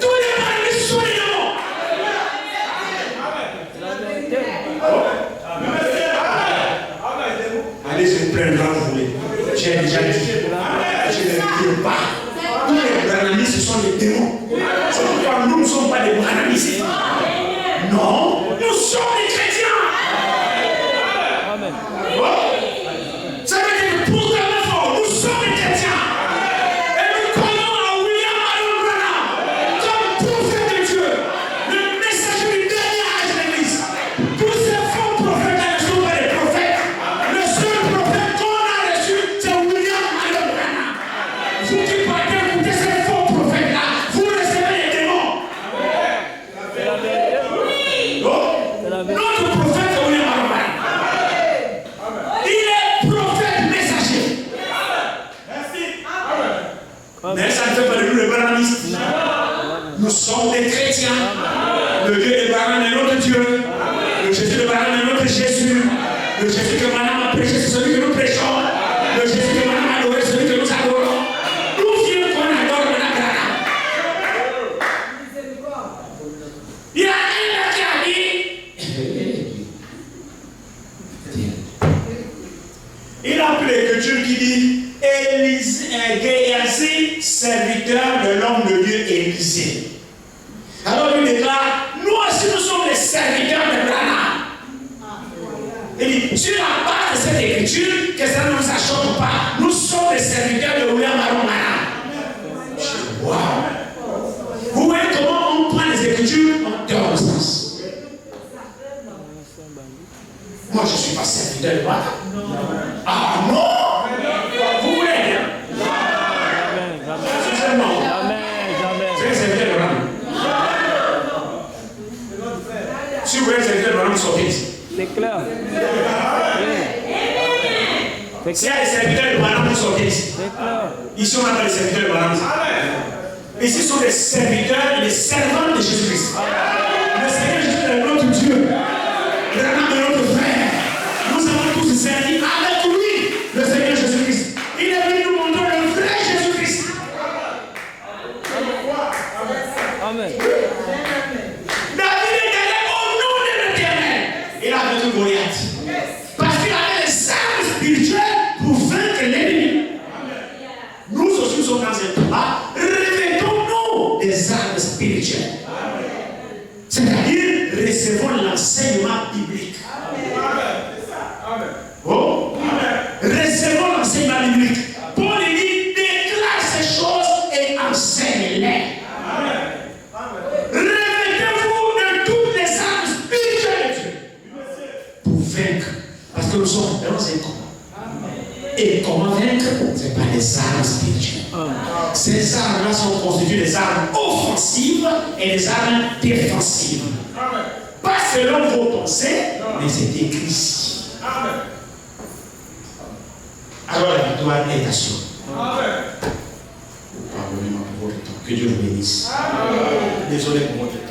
Tous les branamistes sont des démons. Allez, je vous prends vous voulez. J'ai déjà dit. Je ne le dis pas. Tous les branamistes sont des démons. C'est pourquoi nous ne sommes pas des branamistes. Non, nous sommes des chrétiens. Amen. Ça veut dire que pour tellement fort, nous sommes des chrétiens. Et nous croyons à William Marion Branham comme prophète de Dieu, le messager du dernier âge de l'Église. Tous ces faux prophètes ne sont pas des prophètes. Le seul prophète qu'on a reçu, c'est William Marion Branham. Vous qui partez écouter ces faux prophètes-là, vous recevez les démons. Notre prophète est William Marion Branham. Il est prophète messager. Mais ça ne fait pas de nous les branhamistes. Nous sommes des chrétiens. Le Dieu de Branham est notre Dieu. Le Jésus de Branham est notre Jésus. Le Jésus que Branham a prêché, c'est celui que nous prêchons. Le Jésus que Branham a adoré, c'est celui que nous adorons. D'où vient qu'on adore le Branham? Il y a un qui a dit. Il a appelé l'écriture qui dit Géasi, serviteur de l'homme de Dieu Élisée. Alors il déclare, nous aussi nous sommes les serviteurs de Branham. Il dit, sur la base de cette écriture, que ça ne nous choque pas, nous sommes les serviteurs de William Marion Branham. Wow. Vous voyez comment on prend les écritures en dehors de sens. Moi je ne suis pas serviteur de Branham. Ah non! Vous voulez bien? C'est un serviteur de Branham. Si vous voulez un serviteur de Branham, sortez ici. C'est clair. S'il y a des serviteurs de Branham, vous sortez ici. Ici, on appelle les serviteurs de Branham. Ici sont les serviteurs et les servants de Jésus-Christ. Le Seigneur Jésus est notre Dieu. Branham est notre frère. Nous avons tous servi avec lui, le Seigneur Jésus-Christ. Il est venu nous montrer le vrai Jésus-Christ. Amen. David est allé au nom de l'Éternel. Il a vaincu Goliath. Parce qu'il avait les armes spirituelles pour vaincre l'ennemi. Nous aussi sommes dans un combat. Revêtons-nous des armes spirituelles. C'est-à-dire, recevons l'enseignement biblique. Oh. Recevons l'enseignement biblique. Paul dit, déclare ces choses et enseigne-les. Revêtez-vous de toutes les armes spirituelles de Dieu pour vaincre. Parce que nous sommes dans un combat. Et comment vaincre? C'est par les armes spirituelles. Ces armes-là sont constituées des armes offensives et des armes défensives. Pas selon vos pensées, mais c'est écrit ici. Alors la victoire est assurée. Pardonnez-moi pour votre temps. Que Dieu vous bénisse. Désolé pour votre temps.